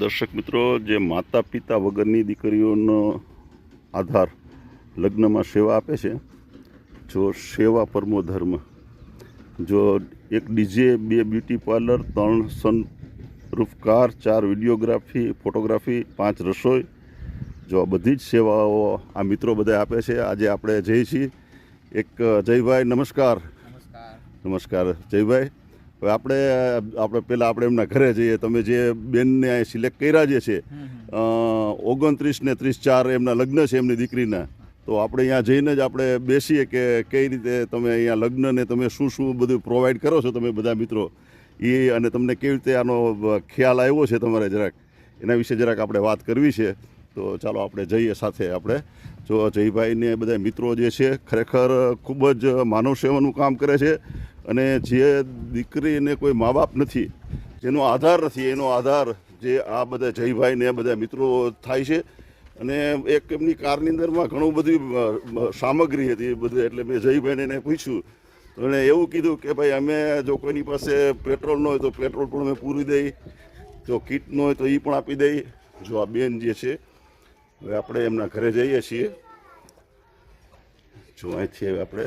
દર્શક મિત્રો, જે માતા પિતા વગરની દીકરીઓનો આધાર લગ્નમાં સેવા આપે છે, જો સેવા પરમો ધર્મ, જો એક DJ, 2 beauty parlour, 3 sunroof car, 4 videography photography, 5 રસોઈ, જો આ બધી જ સેવાઓ આ મિત્રો બધા આપે છે. આજે આપણે જઈએ છીએ એક જયભાઈ. નમસ્કાર. નમસ્કાર જયભાઈ. હવે આપણે પહેલાં આપણે એમના ઘરે જઈએ. તમે જે બેનને સિલેક્ટ કર્યા જે છે 29 ને 30/4 એમના લગ્ન છે એમની દીકરીના, તો આપણે અહીંયા જઈને જ આપણે બેસીએ કે કઈ રીતે તમે અહીંયા લગ્ન ને તમે શું શું બધું પ્રોવાઈડ કરો છો તમે બધા મિત્રો એ, અને તમને કેવી રીતે આનો ખ્યાલ આવ્યો છે તમારે, જરાક એના વિશે જરાક આપણે વાત કરવી છે. તો ચાલો આપણે જઈએ સાથે. આપણે જો જયભાઈને બધા મિત્રો જે છે ખરેખર ખૂબ જ માનવ સેવાનું કામ કરે છે, અને જે દીકરીને કોઈ મા બાપ નથી, જેનો આધાર નથી, એનો આધાર જે આ બધા જયભાઈને બધા મિત્રો થાય છે. અને એક એમની કારની અંદરમાં ઘણું બધી સામગ્રી હતી બધું, એટલે મેં જયભાઈને એને પૂછ્યું તો એણે એવું કીધું કે ભાઈ અમે જો કોઈની પાસે પેટ્રોલ ન હોય તો પેટ્રોલ પણ અમે પૂરી દઈ, જો કીટ ન હોય તો એ પણ આપી દઈ. જો આ બેન જે છે, હવે આપણે એમના ઘરે જઈએ છીએ. જો અહીંથી આપણે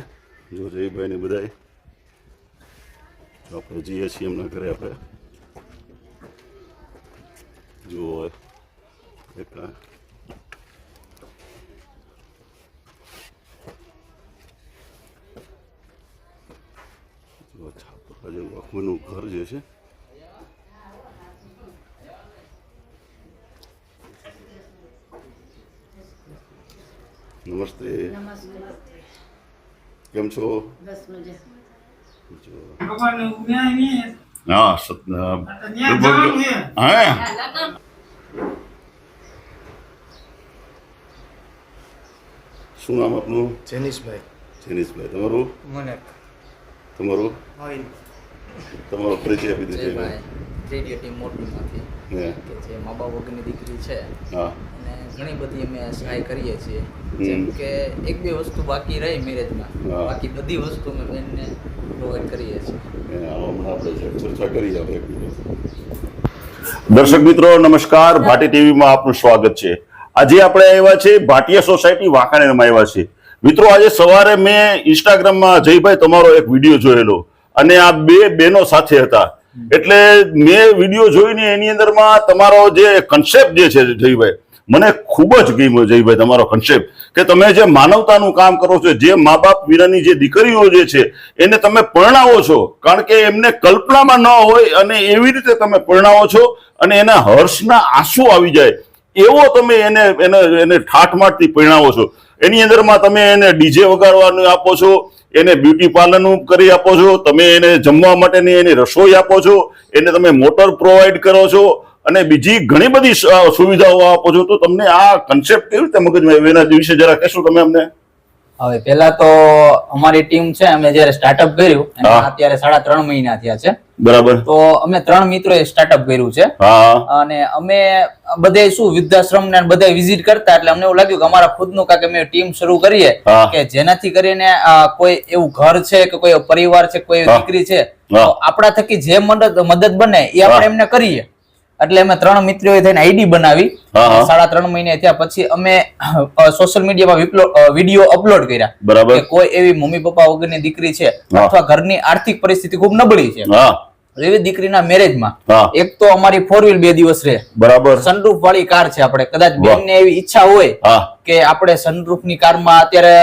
જો જયભાઈને બધા આપણે જઈએ છીએ એમના ઘરે. આપણે જો એક છાપરા જેવું આખું ઘર જે છે. નમસ્તે. કેમ છો? હા, શું નામ આપનું? જેનિશભાઈ. જેનિશભાઈ. તમારું? તમારું તમારો પરિચય આપી દીધો. રેડિયો ટીમ મોરબીમાંથી કે જે મા બાપ વગરની દીકરી છે, હા, અને ઘણી બધી અમે સહાય કરીએ છીએ. જેમ કે 1-2 વસ્તુ બાકી રહી મેરેજમાં, બાકી બધી વસ્તુ અમે બેનને પ્રોવાઈડ કરીએ છીએ. ચર્ચા કરી જાવ. દર્શક મિત્રો નમસ્કાર, ભાટી ટીવીમાં આપનું સ્વાગત છે. આજે આપણે આવ્યા છે ભાટિયા સોસાયટી વાંકાનેરમાં આવ્યા છે. મિત્રો આજે સવારે મેં ઇન્સ્ટાગ્રામમાં જયભાઈ તમારો એક વિડીયો જોયેલો, અને આ 2 બહેનો સાથે હતા, એટલે મેં વિડીયો જોઈને એની અંદરમાં તમારો જે કન્સેપ્ટ જે છે જયભાઈ, મને ખૂબ જ ગમ્યો. જયભાઈ તમારો કન્સેપ્ટ કે તમે જે માનવતાનું કામ કરો છો, જે મા બાપ વિનાની જે દીકરીઓ જે છે એને તમે પરણાવો છો, કારણ કે એમને કલ્પનામાં ન હોય અને એવી રીતે તમે પરણાવો છો અને એના હર્ષના આંસુ આવી જાય એવો તમે એને ઠાઠમાઠથી પરણાવો છો. એની અંદરમાં તમે એને ડીજે વગાડવાનું આપો છો, એને બ્યુટી પાર્લરનું કરી આપો છો, તમે એને જમવા માટેની એની રસોઈ આપો છો, એને તમે મોટર પ્રોવાઈડ કરો છો, અને બીજી ઘણી બધી સુવિધાઓ આપો છો. તો તમને આ કન્સેપ્ટ કેવી રીતે મગજમાં આવ્યો એના વિશે જરા કહેશો તમે અમને? હવે પહેલા તો અમારી ટીમ છે, અમે જયારે સ્ટાર્ટઅપ કર્યું અત્યારે 3.5 મહિના થયા છે. બરાબર. તો અમે 3 મિત્રોએ સ્ટાર્ટઅપ કર્યું છે, અને અમે બધે શું વૃદ્ધાશ્રમ ને બધા વિઝિટ કરતા, એટલે અમને એવું લાગ્યું કે અમારા ખુદનું કાંઈક અમે ટીમ શરૂ કરીએ કે જેનાથી કરીને કોઈ એવું ઘર છે કે કોઈ પરિવાર છે, કોઈ દીકરી છે, તો આપણા થકી જે મદદ બને એ આપણે એમને કરીએ. એટલે અમે 3 મિત્રોએ થઈને આઈડી બનાવી. 3.5 મહિને થયા પછી અમે સોશિયલ મીડિયામાં વિડીયો અપલોડ કર્યા. બરાબર. કે કોઈ એવી મમ્મી પપ્પા વગરની દીકરી છે અથવા ઘરની આર્થિક પરિસ્થિતિ ખૂબ નબળી છે, એવી દીકરીના મેરેજમાં એક તો અમારી 4 વ્હીલ 2 દિવસ રહે. બરાબર. સનરૂફ વાળી કાર છે. આપણે કદાચ બેનને એવી ઈચ્છા હોય કે આપણે સનરૂફ ની કારમાં, અત્યારે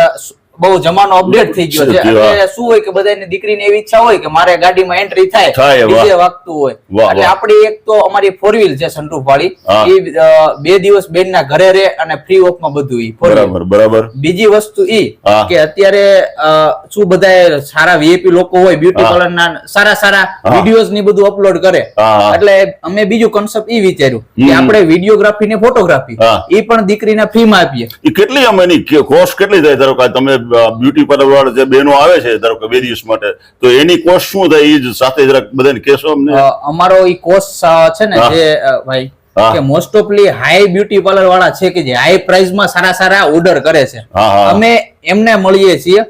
બહુ જમાનો અપડેટ થઈ ગયો છે, એટલે શું હોય કે બધાની દીકરીને એવી ઈચ્છા હોય કે મારે ગાડીમાં એન્ટ્રી થાય, ડીજે વાગતું હોય, એટલે આપણી એક તો અમારી 4 વ્હીલ છે સનરૂફ વાળી, એ 2 દિવસ બેનના ઘરે રહે અને ફ્રી ઓફમાં બધું ઈ. બરાબર. બીજી વસ્તુ ઈ કે અત્યારે શું બધા સારા વીઆઈપી લોકો હોય, બ્યુટી પાર્લર ના સારા વિડીયોઝ ની બધું અપલોડ કરે, એટલે અમે બીજું કન્સેપ્ટ ઈ વિચાર્યું કે આપણે વિડીયોગ્રાફી ને ફોટોગ્રાફી એ પણ દીકરીને ફ્રીમાં આપીએ. કેટલી એની કોસ્ટ કેટલી થાય? ધારો કે તમે બ્યુટી પાર્લર વાળા જે બહેનો આવે છે ધારો કે 2 દિવસ માટે, તો એની કોસ્ટ શું થાય એ સાથે જરાક બધાને કહેશો અમને? અમારો ઈ કોસ્ટ છે ને જે ભાઈ કે મોસ્ટ ઓફલી હાઈ બ્યુટી પાર્લર વાળા છે કે જે હાઈ પ્રાઇસ માં સારા સારા ઓર્ડર કરે છે. અમે એમને મળીએ છીએ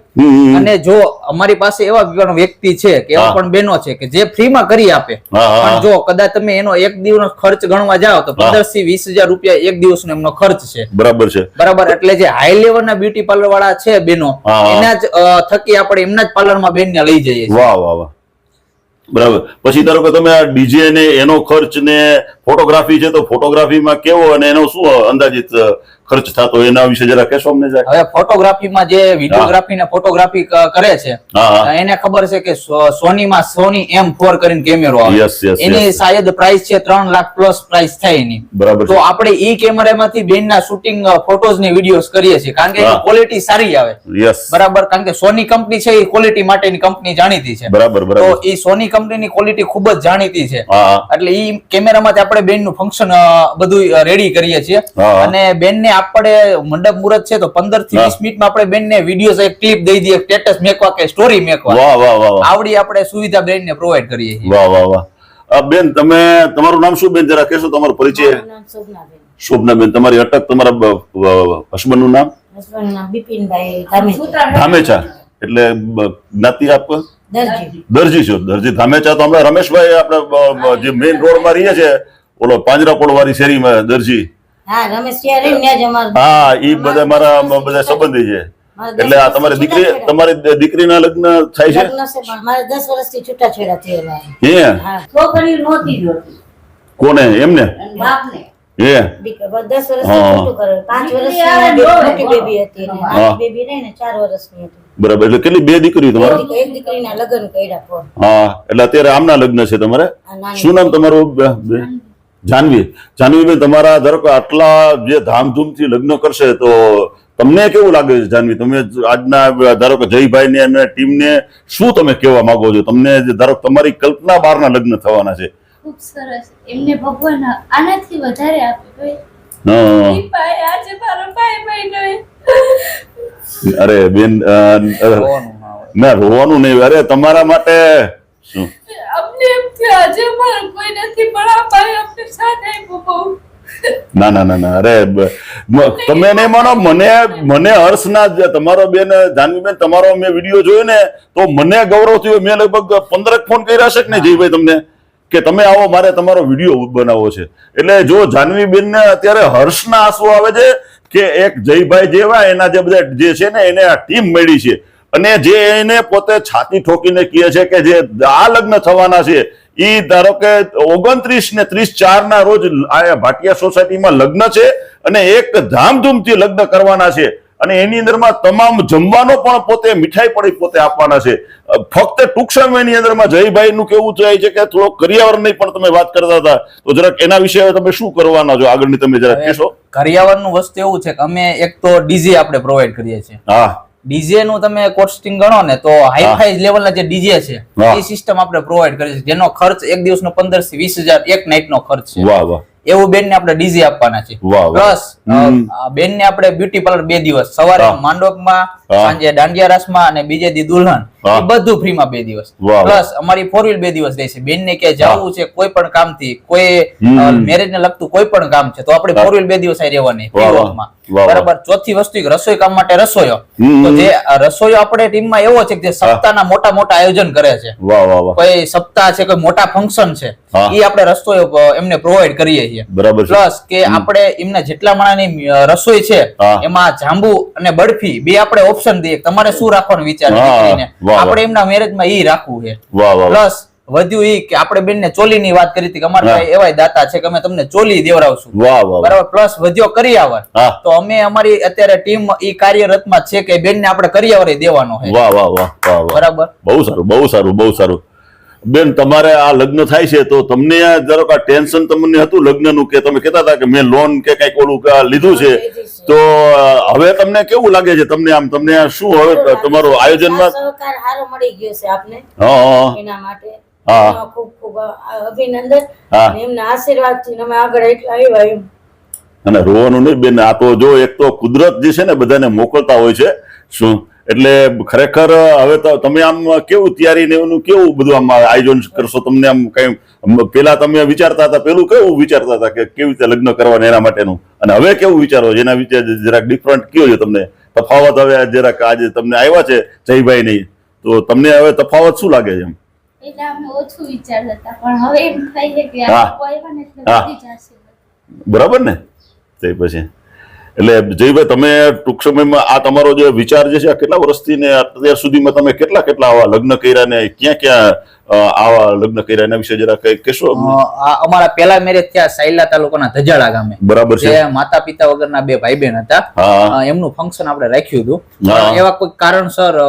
અને જો અમારી પાસે એવા વ્યક્તિ છે કે એવા પણ બહેનો છે કે જે ફ્રી માં કરી આપે, પણ જો કદાચ તમે એનો એક દિવસનો ખર્ચ ગણવા જાઓ તો 15 થી 20,000 રૂપિયા એક દિવસનો એમનો ખર્ચ છે. બરાબર છે, બરાબર. એટલે જે હાઈ લેવલ ના બ્યુટી પાર્લર વાળા છે બહેનો, એના જ થકી આપણે એમના જ પાર્લર માં બેન ને લઈ જઈએ છીએ. વાહ વાહ વાહ, બરાબર. પછી ધારો કે તમે આ ડીજે ને એનો ખર્ચ ને ફોટોગ્રાફી છે તો ફોટોગ્રાફીમાં કેવો અને એનો શું અંદાજિત ખર્ચ થતો એના વિશે જરા કહેશો અમને? હવે ફોટોગ્રાફીમાં જે વિડીયોગ્રાફી ને ફોટોગ્રાફી કરે છે એને ખબર છે કે સોનીમાં સોની M4 કરીને કેમેરો આવે, એની શાયદ પ્રાઇસ છે 3 લાખ પ્લસ પ્રાઇસ થાય એની. બરાબર. તો આપણે ઈ કેમેરામાંથી બેનના શૂટિંગ ફોટોઝ ને વિડીયોઝ કરીએ છીએ કારણ કે એની ક્વોલિટી સારી આવે. બરાબર. કારણ કે સોની કંપની છે એ ક્વોલિટી માટેની કંપની જાણીતી છે. બરાબર. તો ઈ સોની કંપનીની ક્વોલિટી ખૂબ જ જાણીતી છે. એટલે ઈ કેમેરામાંથી આપણે બેનનું ફંક્શન બધું રેડી કરીએ છીએ અને બેનને આપણે મંડપ મુહૂર્ત છે તો 15 થી 20 મિનિટમાં આપણે બેનને વિડીયોઝ એક ક્લિપ દઈ દઈએ, સ્ટેટસ મેકવા કે સ્ટોરી મેકવા. વાહ વાહ વાહ, આવડી આપણે સુવિધા બેનને પ્રોવાઈડ કરીએ છીએ. વાહ વાહ વાહ. બેન તમે તમારું નામ શું બેન જરા કહેશો? તમારો પરિચય? શોભનાબેન. તમારી અટક, તમારા હસબન્ડ નું નામ? હસબન્ડ નામ બિપિનભાઈ ધામેચા. એટલે જ્ઞાતિ આપ દરજી છો? દરજી ધામેચા. તો હમણાં રમેશભાઈ આપણે જે મેઇન રોડ માં રહીએ છે ઓલો પાંજરાપોળ વાળી શેરીમાં દરજી, હા, ઈ બધા મારા બધા સંબંધી છે. એટલે આ તમારી દીકરીના લગ્ન થાય છે? મારે 10 વર્ષથી છૂટાછેડા થયેલા. હે? છોકરી નહોતી જોતી. કોને? એમને? બાપને. હે? 10 વર્ષથી છૂટું કરે. 5 વર્ષની મોટી બેબી હતી ને નાની બેબી રહીને 4 વર્ષની હતી. બરાબર. એટલે કેટલી? 2 દીકરીઓ તમારે? એક દીકરીના લગ્ન કર્યા. હા. એટલે અત્યારે આમના લગ્ન છે તમારે? શું નામ તમારું? જાનવી. જાનવીબેન, તમારા ધારો કે આટલા જે ધામધૂમથી લગ્ન કરશે તો તમને કેવું લાગે છે જાનવી? તમે આજના ધારો કે જયભાઈ ને અને ટીમને શું તમે કહેવા માંગો છો? તમને ધારો તમારી કલ્પના બહારના લગ્ન થવાના છે. ખૂબ સરસ. એમને ભગવાન આનાથી વધારે આપે. આજે મારો ભાઈ બહેનો. અરે બેન, ના રોવાનું નહીં. અરે તમારા માટે શું અમને એમ કે આજે મારો કોઈ નથી પણ આ ભાઈ અમને સાથ આપ્યો બહુ. ના ના ના ના, અરે તમે નહીં માનો, મને હર્ષ ના તમારો બેન જાનવીબેન તમારો મેં વિડીયો જોયો ને તો મને ગૌરવ થયો. મેં લગભગ 15 ફોન કર્યા છે કે ને જયભાઈ તમને કે તમે આવો, મારે તમારો વિડીયો બનાવવો છે. એટલે જો જાનવીબેન ને અત્યારે હર્ષના આંસુ આવે છે કે એક જયભાઈ જેવા એના જે બધા જે છે ને એને આ ટીમ મળી છે અને જે એને પોતે છાતી ઠોકીને કહે છે કે જે આ લગ્ન થવાના છે ઈ ધારો કે 29 ને 30/4 ના રોજ આ ભાટિયા સોસાયટીમાં લગ્ન છે અને એક ધામધૂમથી લગ્ન કરવાના છે અને એની અંદરમાં તમામ જમવાનો પણ પોતે મીઠાઈ પડી પોતે આપવાના છે. ફક્ત ટૂંક સમયની અંદરમાં જયભાઈ નું કેવું થાય છે કે થોડો કરિયાવરની પણ તમે વાત કરતા હતા તો જરાક એના વિશે તમે શું કરવાના છો આગળની તમે જરાક કહેશો? કરિયાવરનું વસ્તુ એવું છે કે અમે એક તો ડીજે આપણે પ્રોવાઈડ કરીએ છીએ. હા. ડીજે નું તમે કોસ્ટિંગ ગણો ને તો હાઈ લેવલ ના જે ડીજે છે એ સિસ્ટમ આપણે પ્રોવાઈડ કરીએ છીએ જેનો ખર્ચ એક દિવસનો 15 થી 20,000 એક નાઈટ નો ખર્ચ છે. વાહ વાહ. એવું બેન ને આપણે ડીજે આપવાના છે. પ્લસ બેન ને આપણે બ્યુટી પાર્લર 2 દિવસ, સવારે માંડવમાં, સાંજે દાંડિયા રાસમાં અને બીજે દી દુલ્હન, એ બધું ફ્રી માં 2 દિવસ. પ્લસ અમારી 4 વ્હીલ 2 દિવસ રહેશે. બેન ને કે જવું છે કોઈ પણ કામ થી, કોઈ મેરેજ ને લગતું કોઈ પણ કામ છે તો આપણે 4 વ્હીલ 2 દિવસ રહેવાની ફ્રી. બરાબર. ચોથી વસ્તુ રસોઈ કામ માટે રસોઈયો. તો જે રસોઈયો આપણે ટીમમાં એવો છે કે જે સપ્તાહના મોટા મોટા આયોજન કરે છે. કોઈ સપ્તાહ છે, કોઈ મોટા ફંક્શન છે, એ આપણે રસોઈયો એમને પ્રોવાઈડ કરીએ છીએ. પ્લસ કે આપણે એમને જેટલા માણાની રસોઈ છે એમાં જાંબુ અને બરફી બે આપણે ઓપ્શન દઈએ. તમારે શું રાખવાનો વિચાર છે? આપણે એમના મેરેજમાં ઈ રાખવું છે. પ્લસ વધ્યું ઈ કે આપણે બેનને ચોલીની વાત કરી હતી કે અમારા એવા દાતા છે કે અમે તમને ચોલી દેવડાવશું. બરાબર. પ્લસ વધ્યો કરિયાવર. તો અમે અમારી અત્યારે ટીમ ઈ કાર્યરતમાં છે કે બેનને આપણે કરિયાવર દેવાનો છે. વાહ વાહ વાહ. બરાબર. બહુ સારું, બહુ સારું, બહુ સારું. બેન, તમારે આ લગ્ન થાય છે તો તમને ધારો કે ટેન્શન તમને હતું લગ્નનું કે તમે કહેતા હતા કે મેં લોન કે કઈક ઓલું લીધું છે તો હવે તમને કેવું લાગે છે? તમને શું હવે તમારું આયોજનમાં સહકાર સારો મળી ગયો છે આપને. એના માટે ખૂબ ખૂબ અભિનંદન. એમના આશીર્વાદથી અમે આગળ એટલા આવ્યા એમ. અને રોવાનું નહીં બેન, આ તો જો એક તો કુદરત જે છે ને બધાને મોકલતા હોય છે શું, એટલે ખરેખર હવે તો તમે આમ કેવું તૈયારી ને એનું કેવું બધું આમ આયોજન કરશો? તમને આમ કઈ પેલા તમે વિચારતા હતા, પેલું કેવું વિચારતા હતા કે કેવી રીતે લગ્ન કરવાના એના માટેનું, અને હવે કેવું વિચારો જેના વિશે જરાક ડિફરન્ટ કયો છે તમને તફાવત? હવે જરાક આજે તમને આવ્યા છે જયભાઈ નહીં, તો તમને હવે તફાવત શું લાગે છે એમ? એટલે અમે ઓછું વિચારતા હતા, પણ હવે એમ થાય છે કે હા. આ લોકો આવ્યા ને એટલે બધી જ આશીર્વાદ. બરાબર ને? તે પછી એટલે જયભાઈ તમે ટૂંક સમયમાં આ તમારો જે વિચાર જે છે આ કેટલા વર્ષથી ને અત્યાર સુધીમાં તમે કેટલા આવા લગ્ન કર્યા ને ક્યાં ક્યાં આવા લગ્ન કર્યા એના વિશે જરા કઈ કહેશો? આ અમારા પહેલા મેરેજ થયા સાયલા તાલુકાના ધજાળા ગામે. બરાબર છે. જે માતા પિતા વગરના બે ભાઈ બહેન હતા. હા. એમનું ફંક્શન આપણે રાખ્યું હતું. હા. એવા કોઈ કારણસર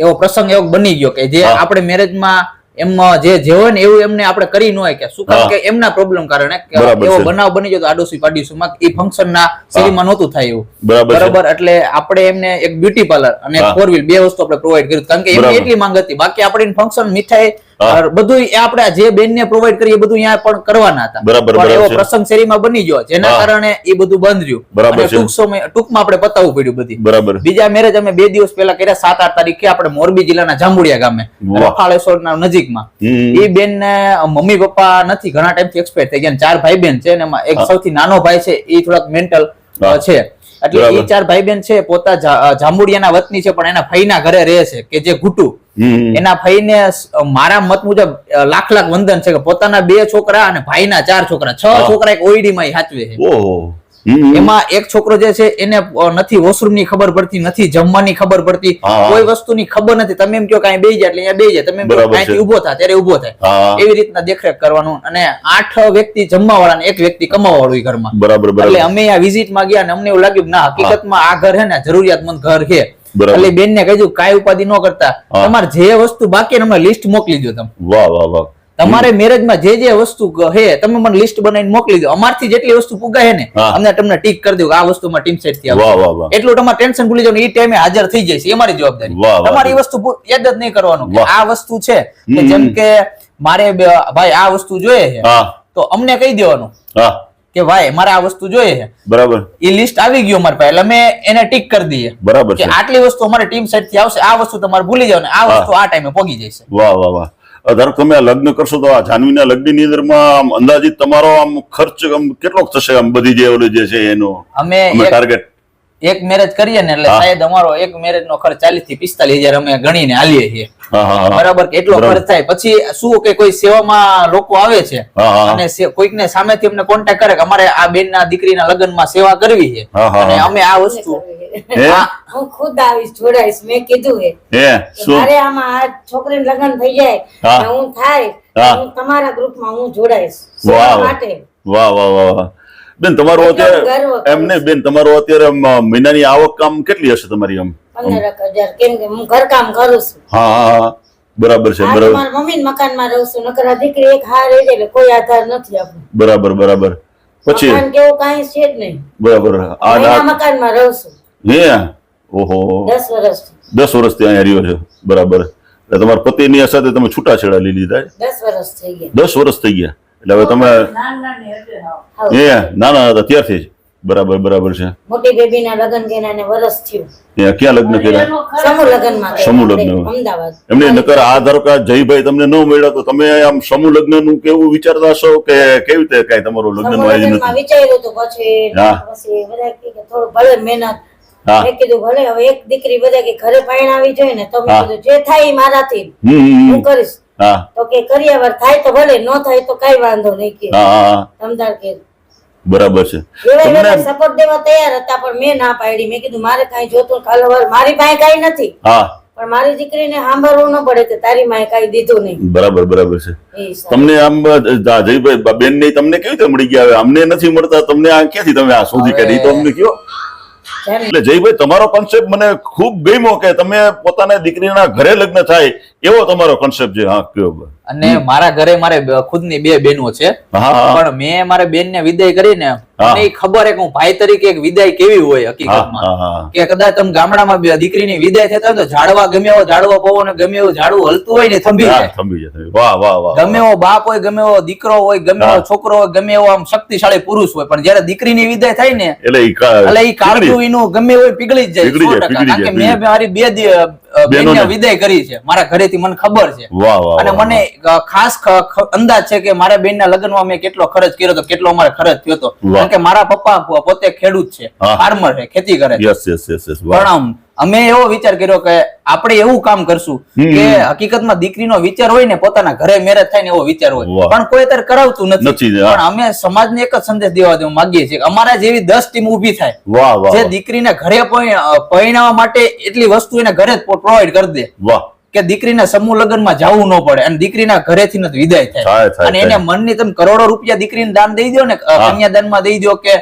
એવો પ્રસંગ એવો બની ગયો કે જે આપણે મેરેજમાં એમાં જે હોય ને એવું એમને આપણે કરી ન હોય કે શું કામ કે એમના પ્રોબ્લેમ કારણે એવો બનાવ બની ગયો આડોશી પાડોશીમાં એ ફંક્શન ના શેરીમાં નહોતું થાય એવું. બરાબર. એટલે આપણે એમને એક બ્યુટી પાર્લર અને 4 વ્હીલ 2 વસ્તુ આપણે પ્રોવાઈડ કર્યું, કારણ કે એમની એટલી માંગ હતી. બાકી આપણે ફંક્શન મીઠાઈ બધું આપણે જે બેનને પ્રોવાઈડ કરીએ બધું અહીંયા પણ કરવાના હતા. પણ એવો પ્રસંગ શેરીમાં બની ગયો જેના કારણે એ બધું બંધ રહ્યું. ટૂંકમાં આપણે પતાવવું પડ્યું બધી. બીજા મેરેજ અમે 2 દિવસ પહેલા કર્યા 7-8 તારીખે આપણે મોરબી જિલ્લાના જાંબુડિયા ગામે રખાળેશ્વરના નજીકમાં. એ બેન ને મમ્મી પપ્પા નથી, ઘણા ટાઈમથી એક્સપાયર થઈ ગયા. 4 ભાઈ બેન છે અને એમાં એક સૌથી નાનો ભાઈ છે એ થોડાક મેન્ટલ છે. એટલે એ 4 ભાઈ બેન છે પોતા જાંબુડિયાના વતની છે, પણ એના ફઈના ઘરે રહે છે કે જે ઘૂટુ. એના ફઈને મારા મત મુજબ લાખ વંદન છે કે પોતાના 2 છોકરા અને ભાઈના 4 છોકરા, 6 છોકરા એક ઓઈડી માં હાચવે છે. એમાં એક છોકરો જે છે એને નથી વોશરૂમ ની ખબર પડતી, નથી જમવાની ખબર પડતી, કોઈ વસ્તુની ખબર નથી. તમે એમ કહો કે બેહી જાય એટલે અહીંયા બેહી જાય, તમે એમ કહો કાંઈથી ઉભો થાય ત્યારે ઉભો થાય. એવી રીતના દેખરેખ કરવાનું. અને 8 વ્યક્તિ જમવા વાળા ને 1 વ્યક્તિ કમાવા વાળું ઘરમાં. એટલે અમે આ વિઝિટ માં ગયા અને અમને એવું લાગ્યું ના હકીકતમાં આ ઘર છે ને જરૂરિયાતમંદ ઘર છે. એટલે બેન ને કહ્યું કાંઈ ઉપાધિ ન કરતા, તમારે જે વસ્તુ બાકી અમને લિસ્ટ મોકલી દો. તમે વાહ વાહ વાહ, તમારે મેરેજમાં જે વસ્તુ હે તમે મને લિસ્ટ બનાવીને મોકલી દો. અમારથી જેટલી વસ્તુ પુગાય ને અમને તમને ટીક કરી દો કે આ વસ્તુમાં ટીમ સેટ થી આવશે. એટલું તમારે ટેન્શન ભૂલી જાવ, એ ટાઈમે હાજર થઈ જાય છે. એ મારી જવાબદારી. તમારે એ વસ્તુ યાદ જ નહીં કરવાનું કે આ વસ્તુ છે કે જેમ કે મારે ભાઈ આ વસ્તુ જોઈએ છે તો અમને કહી દેવાનું કે ભાઈ મારે આ વસ્તુ જોઈએ છે. બરાબર. એ લિસ્ટ આવી ગયું અમારી પાસે એટલે અમે એને ટીક કરી દઈએ. બરાબર કે આટલી વસ્તુ અમારે ટીમ સેટ થી આવશે, આ વસ્તુ તમારે ભૂલી જાવ ને આ વસ્તુ આ ટાઈમે પહોંચી જશે. વાહ વાહ વાહ. ધારો તમે લગ્ન કરશો તો આ જાનવીના લગ્નની અંદરમાં અંદાજિત તમારો આમ ખર્ચ કેટલો થશે? આમ બધી જે ઓલું જે છે એનો અમે ટાર્ગેટ એક મેરેજ કરીએ ને એટલે શાયદ અમારો એક મેરેજ નો ખર્ચ 40 થી 45 હજાર અમે ગણીને આલીએ છીએ. બરાબર કે એટલો ખર્ચ થાય. પછી શું કે કોઈ સેવામાં લોકો આવે છે અને કોઈક ને સામેથી અમને કોન્ટેક્ટ કરે કે અમારે આ બેન ના દીકરીના લગ્નમાં સેવા કરવી છે અને અમે આ વસ્તુ હું ખુદ આવીશ, જોડાઈશ. મેં કીધું મારે આમાં આ છોકરીનું લગ્ન થઈ જાય હું થાય હું તમારા ગ્રુપમાં હું જોડાઈશ માટે. વાહ વાહ વાહ બેન, તમારો અત્યારે એમને બેન તમારો અત્યારે મહિનાની આવક કામ કેટલી હશે તમારી? આમ 15,000. કેમ કે હું ઘરકામ કરું છું. હા બરાબર છે. બરાબર. મારા મમ્મી મકાનમાં રહું છું, નકર આ દીકરી એક હાર રહી જાય એટલે કોઈ આધાર નથી આપણો. બરાબર બરાબર. પછી મકાન કેવું કાંઈ છે જ નહીં. બરાબર. આ મકાનમાં રહું છું. ઓહો 10 વર્ષથી. 10 વર્ષથી અહીંયા રહ્યો છો. બરાબર. એટલે તમારા પતિની સાથે તમે છૂટાછેડા લઈ લીધા? 10 વર્ષ થઈ ગયા. 10 વર્ષ થઈ ગયા. એટલે હવે તમે નાના હતા ત્યારથી જ? બરાબર બરાબર છે. મોટી બેબીના લગ્ન કર્યા ને વર્ષ થયું. ક્યાં લગ્ન કર્યા? સમૂહ લગ્નમાં. સમૂહ લગ્ન અમદાવાદ. એમને નકર આ ધારો કે જયભાઈ તમને ન મળ્યા તો તમે આમ સમૂહ લગ્ન નું કેવું વિચારતા હશો કે કેવી રીતે કઈ તમારું લગ્ન નું આયોજન હતું? વિચાર્યું હતું પછી બધા કે થોડું ભલે મહેનત. મેં કીધું ભલે હવે એક દીકરી બધા કે ઘરે પરણાવી જોઈએ ને તો મેં કીધું જે થાય એ મારાથી હું કરીશ. તો કે કરિયાવર થાય તો ભલે, ન થાય તો કઈ વાંધો નહીં કે સમજાર કે. બરાબર છે. સપોર્ટ દેવા તૈયાર હતા પણ મેં ના પાડી. મેં કીધું મારે કઈ જોતું ખાલી મારી પાસે કઈ નથી પણ મારી દીકરીને સાંભળવું ન પડે કે તારી માએ કઈ દીધું નહીં. બરાબર બરાબર છે. તમને આમ જયભાઈ બેન ને તમને કેવી રીતે મળી ગયા? અમને નથી મળતા, તમને આ ક્યાંથી તમે આ શોધી કાઢી? તો અમને કયો. એટલે જયભાઈ તમારો કોન્સેપ્ટ મને ખૂબ ગમ્યો કે તમે પોતાના દીકરીના ઘરે લગ્ન થાય એવો તમારો કોન્સેપ્ટ છે. હા કયો. અને મારા ઘરે મારે ખુદની 2 બહેનો છે પણ મેં મારા બેન ને વિદાય કરીને મને ખબર કે હું ભાઈ તરીકે એક વિદાય કેવી હોય હકીકતમાં કે કદાચ તમે ગામડામાં દીકરીની વિદાય થતા હોય તો ઝાડવા ગમે એવો ઝાડવો પવો ને ગમે એવું ઝાડવું હલતું હોય ને થંભી જાય. વાહ વાહ વાહ. ગમે એવો બાપ હોય, ગમે એવો દીકરો હોય, ગમે એવો છોકરો હોય, ગમે એવો આમ શક્તિશાળી પુરુષ હોય પણ જયારે દીકરીની વિદાય થાય ને એટલે એ કાળજું એનું ગમે એવું પીગળી જ જાય. કારણ કે મેં મારી બેનને વિદાય કરી છે મારા ઘરેથી, મને ખબર છે. અને મને ખાસ અંદાજ છે કે મારા બેનના લગ્નમાં મેં કેટલો ખર્ચ કર્યો હતો, કેટલો અમારે ખર્ચ થયો હતો. કારણ કે મારા પપ્પા પોતે ખેડૂત છે, ફાર્મર છે, ખેતી કરે છે. પણ અમે એવો વિચાર કર્યો કે આપણે એવું કામ કરશું કે હકીકતમાં દીકરીનો વિચાર હોય ને પોતાના ઘરે મેરેજ થાય ને એવો વિચાર હોય, પણ કોઈ અત્યારે કરાવતું નથી. પણ અમે સમાજને એક જ સંદેશ દેવા માંગીએ છીએ કે અમારા જેવી 10 ટીમ ઉભી થાય જે દીકરીને ઘરે પરણાવવા માટે એટલી વસ્તુ એને ઘરે જ પ્રોવાઈડ કરી દે કે દીકરીના સમૂહ લગ્નમાં જવું ન પડે અને દીકરીના ઘરેથી નથી વિદાય થાય. અને એને મનની તમે કરોડો રૂપિયા દીકરીને દાન દઈ દો ને, કન્યાદાનમાં દઈ દો કે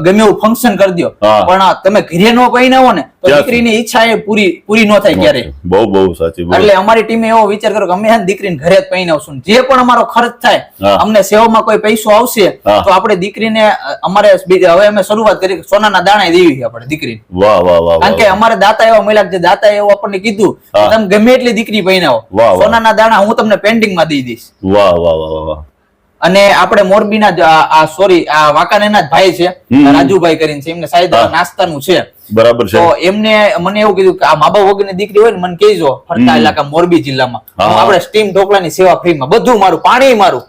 ગમે એવું ફંક્શન કરી દો, પણ તમે ઘરે નો પહેરાવો ને તો દીકરીની ઈચ્છા એ પૂરી ન થાય ક્યારે. બહુ સાચી. એટલે અમારી ટીમે એવો વિચાર કર્યો કે અમે દીકરીને ઘરે જ પહેરાવશું, જે પણ અમારો ખર્ચ થાય, અમને સેવામાં કોઈ પૈસો આવશે તો આપણે દીકરીને અમારે હવે અમે શરૂઆત કરી સોનાના દાણા દેવી આપણે દીકરીને. કારણ કે અમારે દાતા એવા મળ્યા જે દાતા એવું આપણને કીધું તમે ગમે એટલી દીકરી પહેરાવો, સોનાના દાણા હું તમને પેન્ડિંગમાં દઈ દઈશ. અને આપણે મોરબીના વાંકાનેરના જ ભાઈ છે રાજુભાઈ કરીને છે, એમને સાહેબ નાસ્તાનું છે. બરાબર છે. તો એમને મને એવું કીધું કે આ મા બાપ વગરની દીકરી હોય ને મને કહેજો, ફરતા ઇલાકા મોરબી જિલ્લામાં આપણે સ્ટીમ ઢોકળાની સેવા ફ્રીમાં, બધું મારું, પાણી મારું.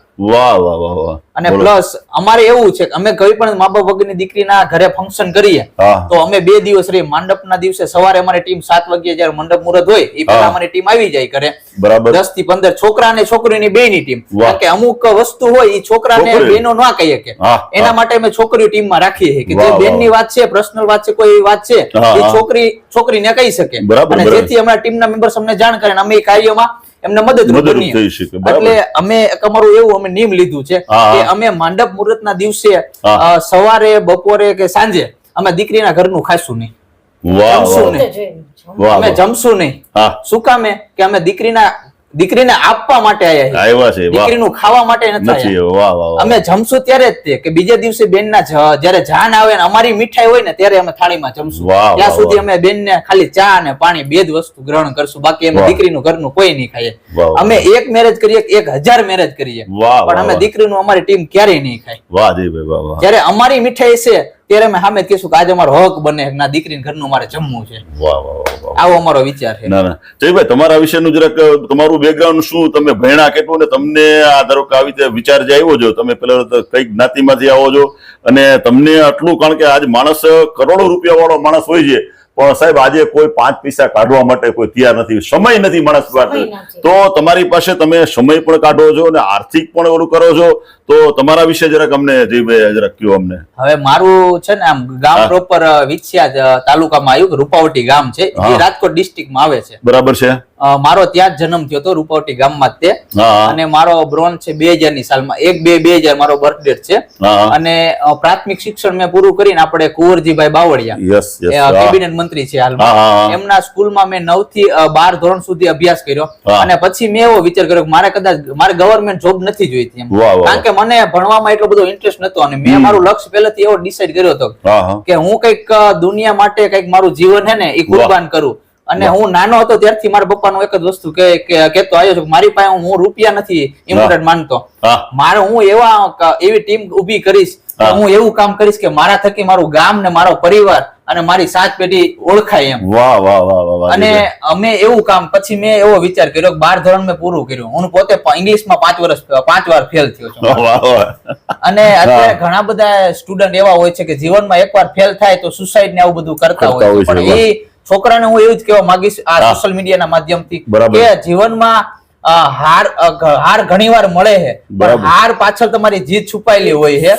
અને પ્લસ અમારે એવું છે કે અમે કોઈ પણ મા બાપ વગરની દીકરીના ઘરે ફંક્શન કરીએ તો અમે 2 દિવસ રહી. મંડપના દિવસે સવારે અમારી ટીમ 7 વાગે જયારે મંડપ મુહૂર્ત હોય એ પહેલા અમારી ટીમ આવી જાય ઘરે. 10 થી 15 છોકરા અને છોકરીની બેની ટીમ, કારણ કે અમુક વસ્તુ હોય એ છોકરાને બેનો ના કહી શકે, એના માટે અમે છોકરીઓ ટીમમાં રાખીએ છીએ કે જે બેનની વાત છે, પર્સનલ વાત છે, કોઈ એવી વાત છે એ છોકરીને કહી શકે, અને જેથી અમારા ટીમના મેમ્બર્સ અમને જાણ કરે અને અમે એ કાર્યમાં એમને મદદરૂપ બનીએ. એટલે અમે અમારું એવું અમે નિયમ લીધું છે કે અમે મંડપ મુહૂર્ત ના દિવસે સવારે, બપોરે કે સાંજે અમે દીકરીના ઘરનું ખાઈશું નહીં, અમે જમશું નહીં. શું કામે કે અમે દીકરીને આપવા માટે આવ્યા છે, દીકરીનું ખાવા માટે નથી. અમે જમશું ત્યારે જ તે કે બીજા દિવસે બેનના જયારે જાન આવે ને અમારી મીઠાઈ હોય ને ત્યારે અમે થાળીમાં જમશું. ત્યાં સુધી અમે બેનને ખાલી ચા અને પાણી 2 જ વસ્તુ ગ્રહણ કરશું, બાકી અમે દીકરીનું ઘરનું કોઈ નહીં ખાઈએ. અમે 1 મેરેજ કરીએ, 1000 મેરેજ કરીએ, પણ અમે દીકરીનું અમારી ટીમ ક્યારેય નહીં ખાય. જયારે અમારી મીઠાઈ છે ત્યારે અમે સામે કહીશું કે આજે અમારો હક બને ના દીકરીના ઘરનું મારે જમવું છે. આવો અમારો વિચાર છે. જયભાઈ, તમારા વિશેનું જરાક તમારું બેકગ્રાઉન્ડ શું, તમે ભણ્યા કેટલું ને તમને આ ધારો કે આવી રીતે વિચાર જે આવ્યો છો, તમે પેલા કઈ જ્ઞાતિમાંથી આવો છો અને તમને આટલું, કારણ કે આજ માણસ કરોડો રૂપિયા વાળો માણસ હોય છે પણ સાહેબ આજે કોઈ 5 પૈસા કાઢવા માટે કોઈ તૈયાર નથી, સમય નથી માણસ પાસે. તો તમારી પાસે તમે સમય પણ કાઢો છો અને આર્થિક પણ ઓલું કરો છો, તો તમારા વિશે જરાક અમને જયભાઈ જરાક કયો અમને. હવે મારું છે ને આમ ગામ પ્રોપર વિછિયા તાલુકામાં આવ્યું, રૂપાવટી ગામ છે, જે રાજકોટ ડિસ્ટ્રિક્ટમાં આવે છે. બરાબર છે. મારો ત્યાં જ જન્મ થયો હતો રૂપાવટી ગામમાં જ તે, અને મારો બ્રોન છે 2000 ની સાલમાં, 1/2/2000 મારો બર્થ ડેટ છે. અને પ્રાથમિક શિક્ષણ મેં પૂરું કરીને આપણે કુંવરજીભાઈ બાવળિયા કેબિનેટ મંત્રી છે હાલમાં, એમના સ્કૂલમાં મેં 9 થી 12 ધોરણ સુધી અભ્યાસ કર્યો. અને પછી મેં એવો વિચાર કર્યો કે મારે ગવર્મેન્ટ જોબ નથી જોઈતી એમ, કારણ કે મને ભણવામાં એટલો બધો ઇન્ટરેસ્ટ નતો. અને મેં મારું લક્ષ્ય પહેલેથી એવો ડિસાઈડ કર્યો હતો કે હું કઈક દુનિયા માટે કઈક મારું જીવન છે ને એ કુરબાન કરું. અને હું નાનો હતો ત્યારથી મારા પપ્પાનું એક જ વસ્તુ કેતો આવ્યો છું, મારી પાસે હું રૂપિયા નથી ઇમ્પોર્ટન્ટ માનતો, હું એવી ટીમ ઉભી કરીશ, હું એવું કામ કરીશ કે મારા થકી મારું ગામ ને મારો પરિવાર અને મારી 7 પેઢી ઓળખાય એમ. અને અમે એવું કામ, પછી મેં એવો વિચાર કર્યો કે 12 ધોરણ મેં પૂરું કર્યું. હું પોતે ઇંગ્લિશમાં 5 વાર ફેલ થયો છું. અને અત્યારે ઘણા બધા સ્ટુડન્ટ એવા હોય છે કે જીવનમાં એકવાર ફેલ થાય તો સુસાઇડ ને આવું બધું કરતા હોય છે. પણ એ છોકરાને હું એવું જ કહેવા માંગીશ આ સોશિયલ મીડિયાના માધ્યમથી કે જીવનમાં હાર ઘણી વાર મળે છે, પણ હાર પાછળ તમારી જીત છુપાયેલી હોય છે.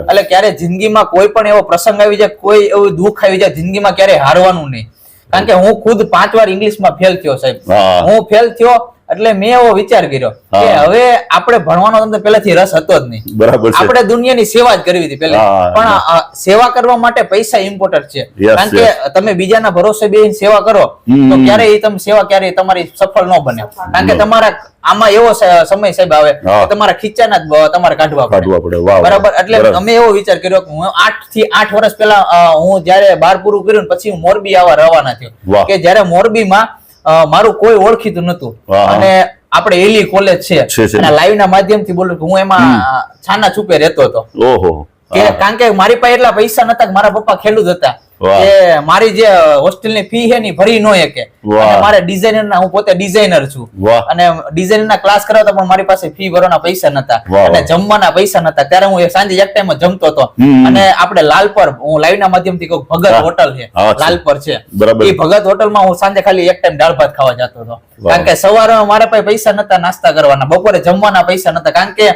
એટલે ક્યારે જિંદગીમાં કોઈ પણ એવો પ્રસંગ આવી જાય, કોઈ એવું દુઃખ આવી જાય, જિંદગીમાં ક્યારે હારવાનું નહીં. કારણ કે હું ખુદ 5 વાર ઇંગ્લિશમાં ફેલ થયો સાહેબ. હું ફેલ થયો એટલે મેં એવો વિચાર કર્યો કે હવે આપણે ભણવાનો તમને પહેલાથી રસ હતો જ નહીં, આપણે દુનિયાની સેવા જ કરવી હતી પહેલા. પણ સેવા કરવા માટે પૈસા ઇમ્પોર્ટન્ટ છે, કારણ કે તમે બીજાના ભરોસે બેસીને સેવા કરો તો ક્યારેય તમે સેવા ક્યારેય તમારી સફળ ન બને. કારણ કે તમારા આમાં એવો સમય સાહેબ આવે કે તમારા ખીચાના જ તમારે કાઢવા પડે. બરાબર. એટલે અમે એવો વિચાર કર્યો કે હું 8 થી 8 વર્ષ પહેલા હું જયારે 12 પૂરું કર્યું પછી હું મોરબી આવવા રવાના થયો, કે જયારે મોરબીમાં મારું કોઈ ઓળખીતું નતું. અને આપણે એલી કોલેજ છે અને લાઈવ ના માધ્યમથી બોલું કે હું એમાં છાના છુપે રહેતો હતો, કારણ કે મારી પાસે એટલા પૈસા નતા, મારા પપ્પા ખેડૂત હતા, વાહ. કે મારી જે હોસ્ટેલની ફી છે ને ભરી નો શકે. વાહ. અને મારે ડિઝાઇનર ના, હું પોતે ડિઝાઇનર છું વાહ. અને ડિઝાઇનર ના ક્લાસ કરાવતા પણ મારી પાસે ફી ભરવાના પૈસા નતા વાહ. અને જમવાના પૈસા નતા. ત્યારે હું સાંજે એક ટાઈમ જમતો હતો. અને આપણે લાલપર, હું લાઈવ ના માધ્યમથી કહું, ભગત હા. હોટલ છે, હા, છે. લાલપર છે, બરાબર. એ ભગત હોટલમાં હું સાંજે ખાલી એક ટાઈમ દાળ ભાત ખાવા જતો હતો. કારણ કે સવારે મારા પાસે પૈસા નતા નાસ્તા કરવાના, બપોરે જમવાના પૈસા નતા. કારણ કે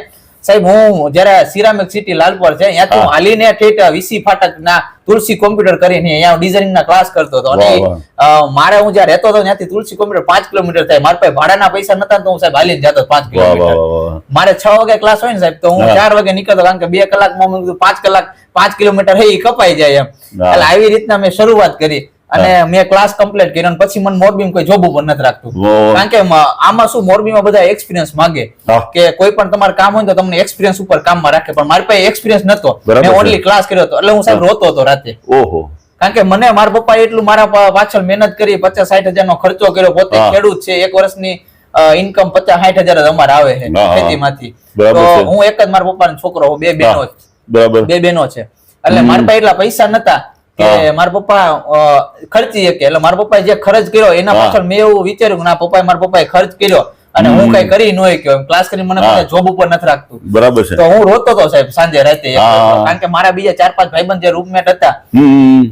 સાહેબ હું જયારે સિરામિક સિટી લાલપર છે ત્યાંથી હું હાલીને ઠેઠ વીસી ફાટક ના તુલસી કોમ્પ્યુટર કરીને અહીંયા ડિઝાઇનિંગ ના ક્લાસ કરતો હતો. અને મારે હું જ્યાં રહેતો હતો ત્યાંથી તુલસી કોમ્પ્યુટર 5 કિલોમીટર થાય. મારા પાસે ભાડાના પૈસા નતા તો હું સાહેબ હાલીને જતો 5 કિલોમીટર. મારે 6 વાગે ક્લાસ હોય ને સાહેબ તો હું 4 વાગે નીકળતો, કારણ કે 2 કલાકમાં મેં કીધું 5 કલાક 5 કિલોમીટર હે એ કપાઈ જાય એમ. એટલે આવી રીતના મેં શરૂઆત કરી અને મેં ક્લાસ કમ્પ્લીટ કર્યો. અને પછી મને મોરબીમાં કોઈ જોબ ઉપર નથી રાખતું, કારણ કે આમાં શું, મોરબીમાં બધા એક્સપિરિયન્સ માંગે કે કોઈ પણ તમારે કામ હોય તો તમને એક્સપિરિયન્સ ઉપર કામમાં રાખે. પણ મારી પાસે એક્સપિરિયન્સ નતો, મેં ઓનલી ક્લાસ કર્યો હતો. એટલે હું સાહેબ રોતો હતો રાતે. ઓહો. કારણ કે મને મારા પપ્પાએ એટલું મારા પાછળ મહેનત કરી, 50-60 હજાર નો ખર્ચો કર્યો. પોતે ખેડૂત છે, એક વર્ષની ઇન્કમ 50-60 હજાર જ અમારે આવે છે ખેતીમાંથી. તો હું એક જ મારા પપ્પાનો છોકરો, બે બહેનો છે. એટલે મારા પાસે એટલા પૈસા નતા કે મારા પપ્પા ખર્ચી શકે. એટલે મારા પપ્પાએ જે ખર્ચ કર્યો એના પાછળ મેં એવું વિચાર્યું કે ના, મારા પપ્પાએ ખર્ચ કર્યો અને હું કઈ કરી ન શક્યો. ક્લાસ કરી મને જોબ ઉપર નથી રાખતું. બરાબર છે. તો હું રોતો હતો સાહેબ સાંજે રાતે, કારણ કે મારા બીજા 4-5 ભાઈબંધ જે રૂમમેટ હતા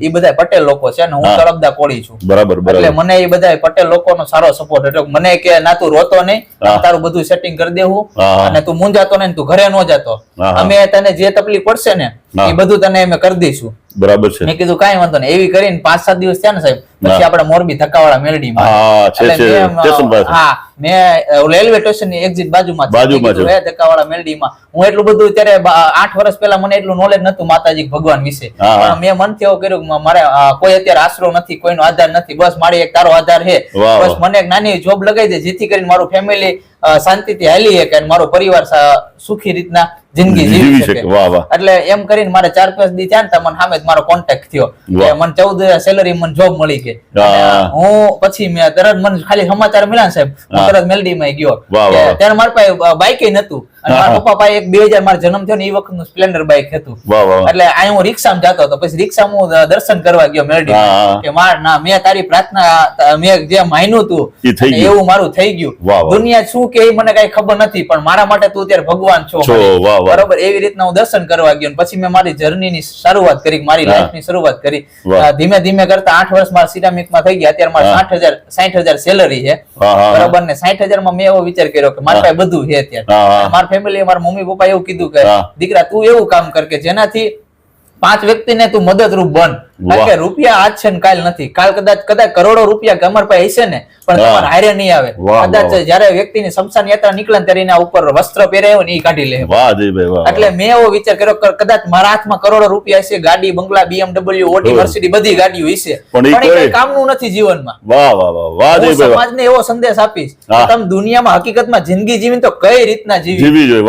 એ બધા પટેલ લોકો છે અને હું તળપદા કોળી છું. બરાબર. એટલે મને એ બધા પટેલ લોકોનો સારો સપોર્ટ. એટલે મને કે ના, તું રોતો નહીં, તારું બધું સેટિંગ કરી દેવું અને તું મૂંઝાતો નહીં, તું ઘરે ન જતો, અમે તને જે તકલીફ પડશે ને એ બધું તને અમે કરી દઈશું. બરાબર છે. મેં કીધું કાંઈ વાંધો નહીં. એવી કરીને 5-7 દિવસ થયા ને સાહેબ, પછી આપણે મોરબી ધક્કાવાળા મેલડીમાં, હા, મેં રેલવે સ્ટેશન ની એક્ઝિટ બાજુમાં ધક્કાવાળા મેલડીમાં. હું એટલું બધું ત્યારે 8 વર્ષ પહેલા મને એટલું નોલેજ નતું માતાજી ભગવાન વિશે. પણ મેં મનથી એવું કર્યું કે મારે કોઈ અત્યારે આશરો નથી, કોઈનો આધાર નથી, બસ મારી એક તારો આધાર છે. બસ મને એક નાની જોબ લગાવી દે, જેથી કરીને મારું ફેમિલી શાંતિથી હાલી શકે અને મારો પરિવાર સુખી રીતના જિંદગી જીવી શકે. એટલે એમ કરીને મારે 4-5 દી થયા ને મને સામે મારો કોન્ટેક્ટ થયો કે મને 14,000 સેલરી મને જોબ મળી ગઈ. હું પછી મેં તરત, મને ખાલી સમાચાર મળ્યા સાહેબ, હું તરત મેલડીમાં ગયો. ત્યારે મારા પાસે બાઇક નતું અને મારા પપ્પા પાસે એક 2000 મારો જન્મ થયો ને એ વખતનું સ્પ્લેન્ડર બાઇક હતું. એટલે અહીં હું રિક્ષામાં જતો હતો. પછી રિક્ષામાં હું દર્શન કરવા ગયો મેલડીમાં કે ના, મેં તારી પ્રાર્થના મેં જે માન્યું હતું એવું મારું થઈ ગયું. દુનિયા શું કે મને કઈ ખબર નથી, પણ મારા માટે તું ત્યારે ભગવાન છો. બરોબર. એવી રીતના હું દર્શન કરવા ગયો. પછી મેં મારી જર્ની ની શરૂઆત કરી, મારી લાઈફ ની શરૂઆત કરી. ધીમે ધીમે કરતા 8 વર્ષ મારા સિરામિકમાં થઈ ગયા. અત્યારે મારે 60,000 સેલરી છે. બરાબર ને 60,000 માં મેં એવો વિચાર કર્યો કે મારી પાસે બધું છે. અત્યારે મારી ફેમિલી, મારા મમ્મી પપ્પા એવું કીધું કે દીકરા તું એવું કામ કર કે જેનાથી 5 વ્યક્તિને તું મદદરૂપ બન. કારણ કે રૂપિયા આજ છે ને કાલ નથી. કાલ કદાચ કરોડો રૂપિયા અમારા પાસે હશે ને, પણ તમારે હારે નહીં આવે. કદાચ જયારે વ્યક્તિની શમશાન યાત્રા નીકળે ત્યારે એના ઉપર વસ્ત્ર પહેરાયો ને એ કાઢી લે. એટલે મેં એવો વિચાર કર્યો કદાચ મારા હાથમાં કરોડો રૂપિયા હશે, ગાડી બંગલા, BMW, ઓડી, મર્સિડીઝ બધી ગાડીઓ હશે, પણ એ કઈ કામનું નથી જીવનમાં. હું સમાજને એવો સંદેશ આપીશ કે તમે દુનિયામાં હકીકતમાં જિંદગી જીવી તો કઈ રીતના જીવી જોઈએ.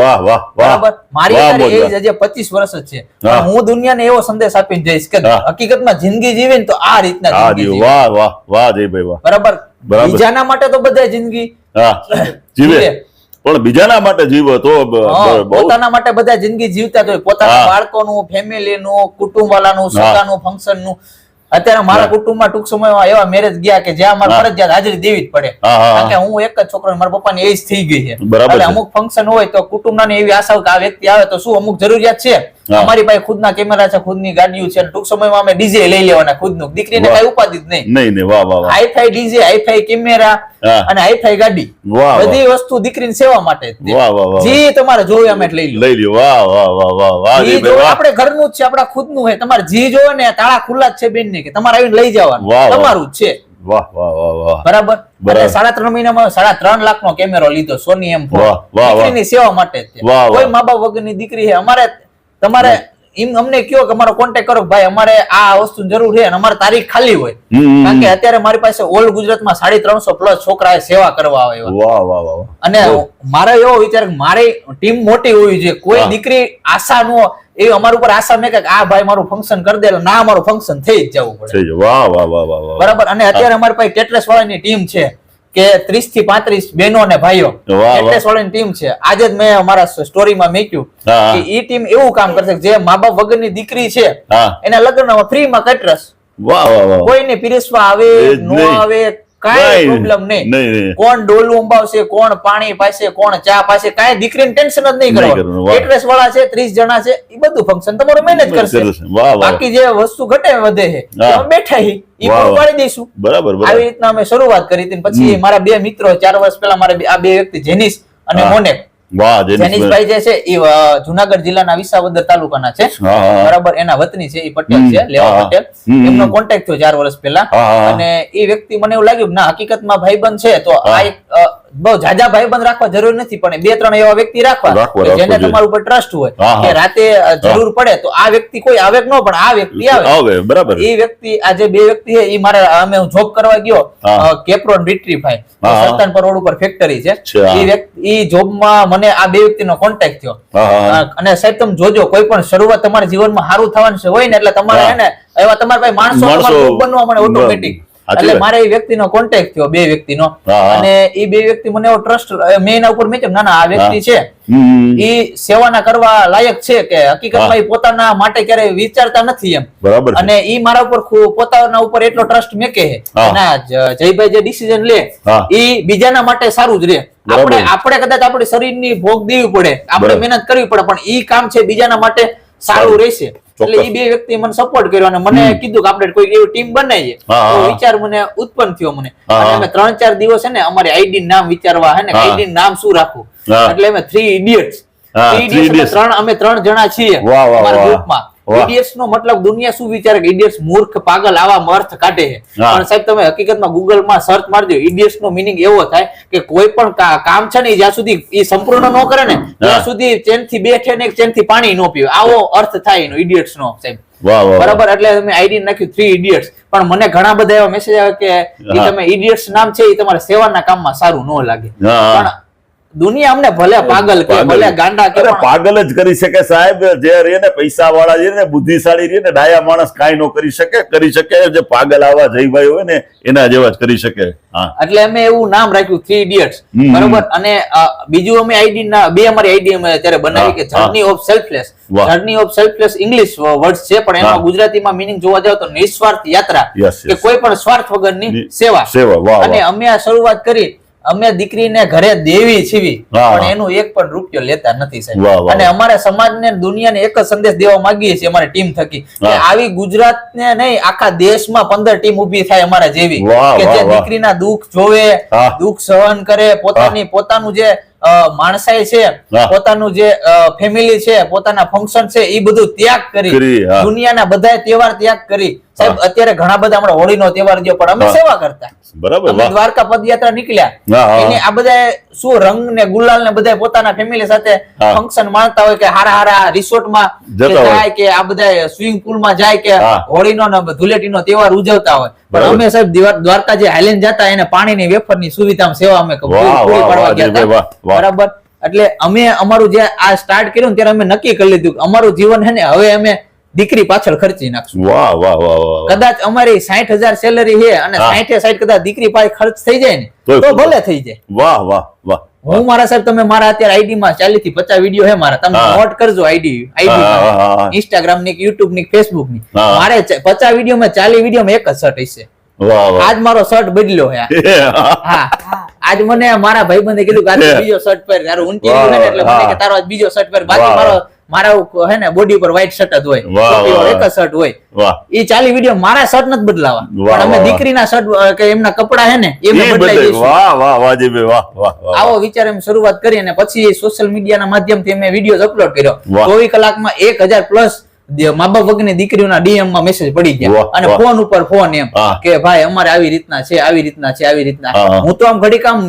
બરાબર. મારી એજ હજી 25 વર્ષ જ છે, પણ હું દુનિયાને એવો સંદેશ આપીને જઈશ કે હકીકતમાં જિંદગી જીવે ને તો આ રીતના જિંદગી જીવે. બરાબર. બીજાના માટે તો બધા જિંદગી જીવે, પણ બીજાના માટે જીવો તો પોતાના માટે બધા જિંદગી જીવતા હોય. પોતાના બાળકોનું, ફેમિલીનું, કુટુંબ વાળાનું, સગાનું, ફંક્શનનું. અત્યારે મારા કુટુંબમાં ટૂંક સમયમાં એવા મેરેજ ગયા કે જ્યાં મારે ફરજિયાત હાજરી દેવી જ પડે, કારણ કે હું એક જ છોકરો, મારા પપ્પાની એજ થઈ ગઈ છે. એટલે અમુક ફંક્શન હોય તો કુટુંબના એવી આશા હોય કે આ વ્યક્તિ આવે તો શું અમુક જરૂરિયાત છે. અમારી પાસે ખુદના કેમેરા છે, ખુદની ગાડીઓ છે, ટૂંક સમયમાં અમે ડીજે લઈ લેવાના ખુદનું. દીકરીને કઈ ઉપાધિ જ નહીં. હાઈફાઈ ડીજે, હાઈફાઈ કેમેરા અને હાઈફાઈ ગાડી, બધી વસ્તુ દીકરીની સેવા માટે. જે તમારે જોવે અમે લઈ લો. આપણે ઘરનું જ છે, આપણા ખુદનું હોય. તમારે જી જોવે ને તાળા ખુલ્લા જ છે બેન ને, કે તમારે આવીને લઈ જવાનું, તમારું જ છે. બરાબર. 3.5 મહિનામાં 3.5 લાખ નો કેમેરો લીધો, સોની M4, દીકરીની સેવા માટે. કોઈ મા બાપ વગરની દીકરી છે, અમારે તમારે અમને કયો કે અમારો કોન્ટેક્ટ કરો, ભાઈ અમારે આ વસ્તુ જરૂર છે અને અમારે તારીખ ખાલી હોય. કારણ કે અત્યારે મારી પાસે ઓલ ગુજરાતમાં 350+ છોકરા સેવા કરવા આવે. અને મારો એવો વિચાર કે મારી ટીમ મોટી હોવી જોઈએ. કોઈ દીકરી આશા નો એ અમારા ઉપર આશા મેં કે આ ભાઈ મારું ફંક્શન કરી દે, ના, અમારું ફંક્શન થઈ જ જવું પડે. બરાબર. અને અત્યારે અમારી પાસે ટેટ્રેસ વાળાની ટીમ છે કે 30 થી 35 બહેનો અને ભાઈઓ, ટેટ્રેસ વાળાની ટીમ છે. આજે જ મેં અમારા સ્ટોરીમાં મૂક્યું કે ઈ ટીમ એવું કામ કરશે જે મા બાપ વગરની દીકરી છે એના લગ્નમાં ફ્રીમાં ટેટ્રેસ વાહ વાહ વાહ. કોઈને પીરસવા આવે એ જ નો નહીં. આવે કાંઈ પ્રોબ્લેમ નહીં. નહીં. કોણ ડોલું અંબાવશે, કોણ પાણી પાશે, કોણ ચા પાશે, કાંઈ દીકરીને ટેન્શન જ નહીં નહીં કરવાનું, કરવાનું. વાહ. એડ્રેસ વાળા છે, 30 જણા છે, એ બધું ફંક્શન તમારું મેનેજ કરશે. વાહ વાહ. બાકી જે વસ્તુ ઘટે વધે છે હા. એમાં બેઠા હી ઈ વાહ, પણ વાહ. પાડી દઈશું. બરાબર આવી બરાબર. રીતના અમે શરૂઆત કરી હતી. પછી મારા બે મિત્રો 4 વર્ષ પહેલા મારે આ બે વ્યક્તિ જેનિસ અને હા. મોનેક. વાહ જેનિસભાઈ. જેનિસભાઈ જે છે એ જુનાગઢ જિલ્લાના વિસાવદર તાલુકાના છે. હા, હા. બરાબર, એના વતની છે, એ પટેલ છે, લેવા હા. પટેલ. એમનો કોન્ટેક્ટ થયો 4 વર્ષ પહેલા. હા, હા. અને એ વ્યક્તિ મને એવું લાગ્યું કે ના, હકીકતમાં ભાઈબંધ છે તો હા. આ એક બહુ જાજા ભાઈબંધ રાખવા જરૂર નથી, પણ 2-3 એવા વ્યક્તિ રાખવા કે જેને જોઈએ. તમારા ઉપર ટ્રસ્ટ હોય હા, હા. કે રાતે જરૂર પડે તો આ વ્યક્તિ કોઈ આવે કે ન, પણ આ વ્યક્તિ આવે. આવે બરાબર. એ વ્યક્તિ, આ જે બે વ્યક્તિ છે, એ મારે અમે જોબ કરવા ગયો હા. કેપ્રોન રિટ્રીફાઈ હા, હા. સરતાનપર રોડ ઉપર ફેક્ટરી છે. અચ્છા. એ વ્યક્તિ, એ જોબમાં મને આ બે વ્યક્તિનો કોન્ટેક્ટ થયો. હા, હા. અને સાહેબ તમે જોજો, કોઈ પણ શરૂઆત તમારા જીવનમાં સારું થવાનું છે હોય ને, એટલે તમારે હા. હે ને એવા તમારા પાસે માણસો તમારા group બનવા મળે ઓટોમેટિક. સાચી એટલે વાત. મારે એ વ્યક્તિનો કોન્ટેક્ટ થયો, બે વ્યક્તિનો. હા, હા. અને એ બે વ્યક્તિ મને એવો ટ્રસ્ટ, મેં એના ઉપર મેં કીધું ના ના, આ વ્યક્તિ છે એ સેવાના કરવા લાયક છે, કે હકીકતમાં એ પોતાના માટે ક્યારેય વિચારતા નથી એમ. બરાબર છે. અને ઈ મારા ઉપર પોતાના ઉપર એટલો ટ્રસ્ટ મેકે છે હા. ના, જયભાઈ જે ડિસિઝન લે હા. ઈ બીજાના માટે સારું જ રહે. બરાબર. આપણે કદાચ આપણી શરીરની ભોગ દેવી પડે, આપણે બરાબર. મહેનત કરવી પડે, પણ ઈ કામ છે બીજાના માટે સારું સારું. રહેશે. એટલે ચોક્કસ. ઈ બે વ્યક્તિ મને સપોર્ટ કર્યો અને મને કીધું કે આપણે કોઈ એવી ટીમ બનાવીએ. હા, તો હા. વિચાર મને ઉત્પન્ન થયો મને. હા, અને હા. અમે 3-4 દિવસ છે ને અમારી આઈડી નામ વિચારવા, હે ને હા. આઈડી નામ શું રાખવું, હા. એટલે અમે 3 ઇડિયટ્સ. હા, 3 Three ઇડિયટ્સ Idiots. અમે 3 જણા છીએ વાહ, વાહ, અમારા વાહ. ગ્રુપમાં. વાહ. ઇડિયટ્સ નો મતલબ દુનિયા શું વિચારે કે ઇડિયટ્સ મૂર્ખ, પાગલ, આવા અર્થ કાઢે છે. હા. પણ સાહેબ તમે હકીકતમાં Google માં સર્ચ મારજો, ઇડિયટ્સ નો મીનિંગ એવો થાય કે કોઈ પણ કામ છે ને, જ્યાં સુધી એ સંપૂર્ણ ન કરે ને ત્યાં સુધી ચેનથી બેઠે ને ચેનથી પાણી ન પીવે, આવો અર્થ થાય એનો ઇડિયટ્સ નો સાહેબ. વાહ વાહ. બરાબર, એટલે તમે આઈડી નાખ્યું 3 ઇડિયટ્સ. પણ મને ઘણા બધા એવા મેસેજ આવે કે ઈ હા. તમે ઇડિયટ્સ નામ છે એ તમારા સેવાના કામમાં સારું ન લાગે. હા. પણ દુનિયા અમને ભલે પાગલ કે પાગલ. ભલે ગાંડા કે, અરે પણ પાગલ જ કરી શકે સાહેબ. જે રે ને પૈસા વાળા છે ને, બુદ્ધિશાળી રે ને, ડાયા માણસ કાંઈ ન કરી શકે. જે પાગલ આવા જયભાઈ હોય ને એના જેવા જ કરી શકે. હા. એટલે અમે એવું નામ રાખ્યું 3 ઇડિયટ્સ. બરોબર. અને બીજું અમે આઈડી ના બે અમારી આઈડી અમે ત્યારે બનાવી કે હા. Journey of selfless. વાહ. Journey of selfless English word છે, પણ હા. એમાં ગુજરાતીમાં મીનિંગ જોવા જાવ તો નિસ્વાર્થ યાત્રા, Yes, કે yes. કોઈ પણ સ્વાર્થ વગરની ની સેવા. સેવા. વાહ અને વાહ. અમે આ શરૂઆત કરી. અમે દીકરીને ઘરે દેવી છીવી, હા. પણ એનું એક પણ રૂપિયો લેતા નથી સાહેબ. વાહ, વાહ. અને અમારા સમાજને, દુનિયાને એક જ સંદેશ દેવા માંગીએ છીએ અમારી ટીમ થકી, કે હા. આવી ગુજરાતને નહીં, આખા દેશમાં 15 ટીમ ઊભી થાય અમારા જેવી, વાહ, કે વાહ, જે વાહ. દીકરીના દુઃખ જોવે, હા. દુઃખ સહન કરે, પોતાનું જે માણસાઈ છે, હા. પોતાનું જે ફેમિલી છે, પોતાના ફંક્શન છે, એ બધું ત્યાગ કરી, કરી, હા. દુનિયાના બધા તહેવાર ત્યાગ કરી. સાહેબ અત્યારે ઘણા બધા હમણાં હોળીનો તહેવાર ગયો, પણ અમે હા. સેવા કરતા. બરાબર. અમે વાહ. દ્વારકા પદયાત્રા નીકળ્યા. હા, હા. એને આ બધા શું રંગ ને ગુલાલ ને બધા પોતાના ફેમિલી સાથે હા. ફંક્શન માણતા હોય, કે હારા રિસોર્ટ માં જતા હોય. જાય, કે આ બધા સ્વિમિંગ પુલ માં જાય, કે હા. હોળીનો ને ધૂળેટીનો તહેવાર ઉજવતા હોય. પણ બરાબર. અમે સાહેબ દ્વારકા જે હાઈલેન્ડ જતા, એને પાણીની વેફરની સુવિધા સેવા અમે વાહ, પૂરી વાહ, પાડવા વાહ, ગયા જયભાઈ, વાહ, હતા. વાહ. બરાબર. એટલે અમે અમારું જે આ સ્ટાર્ટ કર્યું ને ત્યારે અમે નક્કી કરી લીધું કે અમારું જીવન છે ને હવે અમે દીકરી પાછળ ખર્ચી નાખશું. વાહ વાહ વાહ વાહ. કદાચ અમારી 60,000 સેલરી છે અને હા. 60 કદાચ દીકરી પાસે ખર્ચ થઈ જાય ને તોય તો ખર્ચ. ભલે થઈ જાય. વાહ વાહ વાહ. હું મારા સાહેબ, તમે મારા અત્યારે આઈડી માં 40 થી 50 વિડીયો હે મારા, તમે હા. નોટ કરજો આઈડી હા, હા, હા. ઇન્સ્ટાગ્રામ ની, યુટ્યુબ ની, ફેસબુક ની. હા. મારે 50 વિડીયો માં 40 વિડીયો માં એક જ શર્ટ હશે. વાહ વાહ. આજ મારો શર્ટ બદલ્યો હે. હા, આજ મને મારા ભાઈબંધે કીધું કે આજે બીજો શર્ટ પહેર, તારો ઊંટી વાહ, છે ને એટલે મને હા. કે તારો આજ બીજો શર્ટ પહેર. બાકી વાહ. મારા હે ને બોડી ઉપર વ્હાઈટ શર્ટ જ હોય, વાહ, ટોપી વાળો વાહ. એક જ શર્ટ હોય. વાહ. એ 40 વિડીયો મારા શર્ટ નથી બદલાવા, વાહ, પણ અમે વાહ. દીકરીના શર્ટ કે એમના કપડા હે ને એ અમે ઈ બદલાઈ બધે. દઈશું. વાહ વાહ વાહ જયભાઈ, વાહ વાહ વાહ. આવો વિચાર એમ શરૂઆત કરી, અને પછી સોશિયલ મીડિયાના માધ્યમથી અમે વિડીયો અપલોડ કર્યો. વાહ. 24 કલાકમાં 1000 પ્લસ મા બાપ વગરની દીકરીઓના ડીએમ માં મેસેજ પડી ગયા, વાહ, અને વાહ. ફોન ઉપર ફોન એમ હા. કે ભાઈ અમારે આવી રીતના છે, આવી રીતના છે, આવી રીતના. હા. હું તો આમ ઘડીક આમ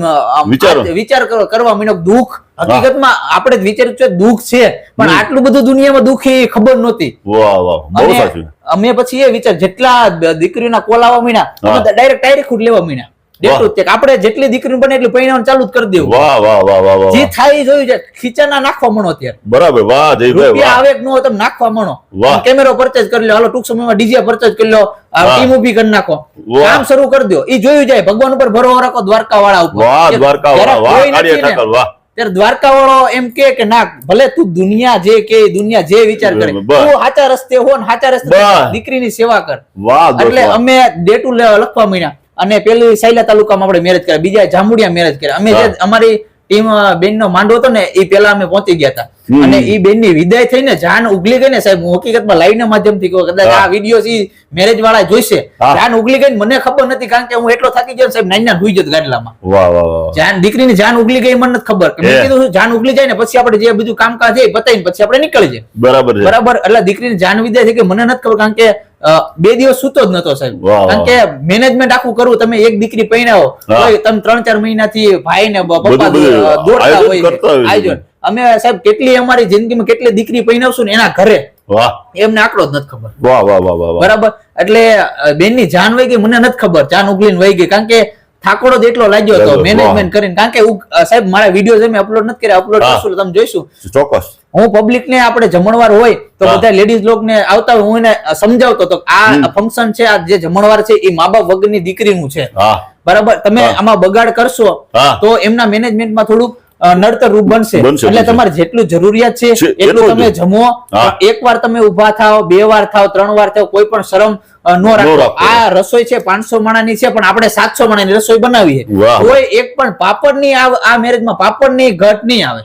વિચારો. વિચાર કરવા માંડ્યો, દુઃખ હકીકતમાં આપણે જ વિચાર્યું છે દુઃખ છે, પણ આટલું બધું દુનિયામાં દુઃખ એ ખબર નહોતી. વાહ વાહ. બહુ અને સાચું. અમે પછી એ વિચાર, જેટલા દીકરીઓના કોલ આવવા માંડ્યા, અમે હા. ડાયરેક્ટ લેવા માંડ્યા. જેટલું જ છે કે આપણે જેટલી દીકરી બને એટલું પૈણાવાનું ચાલુ જ કરી દેવું. વાહ વાહ વાહ વાહ વાહ. જે થાય એ જોયું છે, ખીચાના નાખવા મણો ત્યારે. બરાબર. વાહ જયભાઈ, રૂપિયા વાહ. આવે કે ન હોય તમે નાખવા મણો. વાહ. કેમેરો પરચેઝ કરી લો, હાલો ટૂંક સમયમાં ડીજે પરચેઝ કરી લો, વાહ. ટીમ ઊભી કરી નાખો, વાહ. કામ શરૂ કરી દો. એ જોયું જાય, ભગવાન ઉપર ભરોસો રાખો, દ્વારકા વાળા ઉપર. વાહ કે દ્વારકા જ્યારે વાળા, વાહ કોઈ કાળિયા નથી ને, ઠાકર, વાહ. ત્યારે દ્વારકા વાળો એમ કે ના ભલે તું દુનિયા જે વિચાર કરે તું સાચા રસ્તે હો ને સાચા રસ્તે દીકરીની સેવા કર. એટલે અમે ડે ટુ લખવા માંડ્યા અને પેલી સાયલા તાલુકામાં આપણે મેરેજ કર્યા, બીજા જાંબુડિયા મેરેજ કર્યા. અમે જે અમારી ટીમ બેન નો માંડવો હતો ને એ પેલા અમે પહોંચી ગયા હતા અને એ બેન ની વિદાય થઈને જાન ઉગલી ગઈ ને સાહેબ, હું હકીકતમાં લાઈવ ના માધ્યમથી કહું, કદાચ આ વિડીયો મેરેજ વાળા જોઈશે, જાન ઉગલી ગઈ મને ખબર નથી કારણ કે હું એટલો થાકી ગયો સાહેબ, નાના હુઈ જતો ગાડલામાં. જાન દીકરીની જાન ઉગલી ગઈ મને નથી ખબર, મેં કીધું જાન ઉગલી જાય ને પછી આપણે જે બધું કામકાજ છે પતાવીને પછી આપણે નીકળી જાય. બરાબર. એટલે દીકરીની જાન વિદાય થઈ ગઈ મને નથી ખબર કારણ કે 2 દિવસ સુતો જ નતો સાહેબ, કારણ કે મેનેજમેન્ટ આખું કરવું. તમે એક દીકરી પૈણાવો હોય તમે 3-4 મહિનાથી ભાઈ ને પપ્પા દોડતા હોય આયોજન. અમે સાહેબ કેટલી અમારી જિંદગીમાં કેટલી દીકરી પૈણાવશું ને એના ઘરે એમને આંકડો જ નથી ખબર. બરાબર. એટલે બેન ની જાન વહી ગઈ મને નથી ખબર, જાન ઉગલીને વહી ગઈ કારણ કે થાકોડો જ એટલો લાગ્યો હતો મેનેજમેન્ટ કરીને. કારણ કે સાહેબ મારા વિડીયો અમે અપલોડ નથી કર્યા, અપલોડ કરશું તમે જોઈશું ચોક્કસ. હું પબ્લિક ને આપણે જમણવાર હોય તો બધા લેડીઝ લોક ને આવતા હોય હું એને સમજાવતો તો આ ફંક્શન છે, આ જે જમણવાર છે એ મા બાપ વગરની દીકરીનું છે. બરાબર. તમે આમાં બગાડ કરશો તો એમના મેનેજમેન્ટમાં થોડુંક નડતર રૂપ બનશે. એટલે તમારે જેટલું જરૂરિયાત છે એટલું તમે જમો. એક વાર તમે ઉભા થાવ, 2 વાર થાવ, 3 વાર થાવ, કોઈ પણ શરમ નો રાખો. આ રસોઈ છે 500 માણાની છે પણ આપણે 700 માણાની રસોઈ બનાવી છે. કોઈ એક પણ પાપડ ની આ મેરેજમાં પાપડ ની ઘટ નહીં આવે.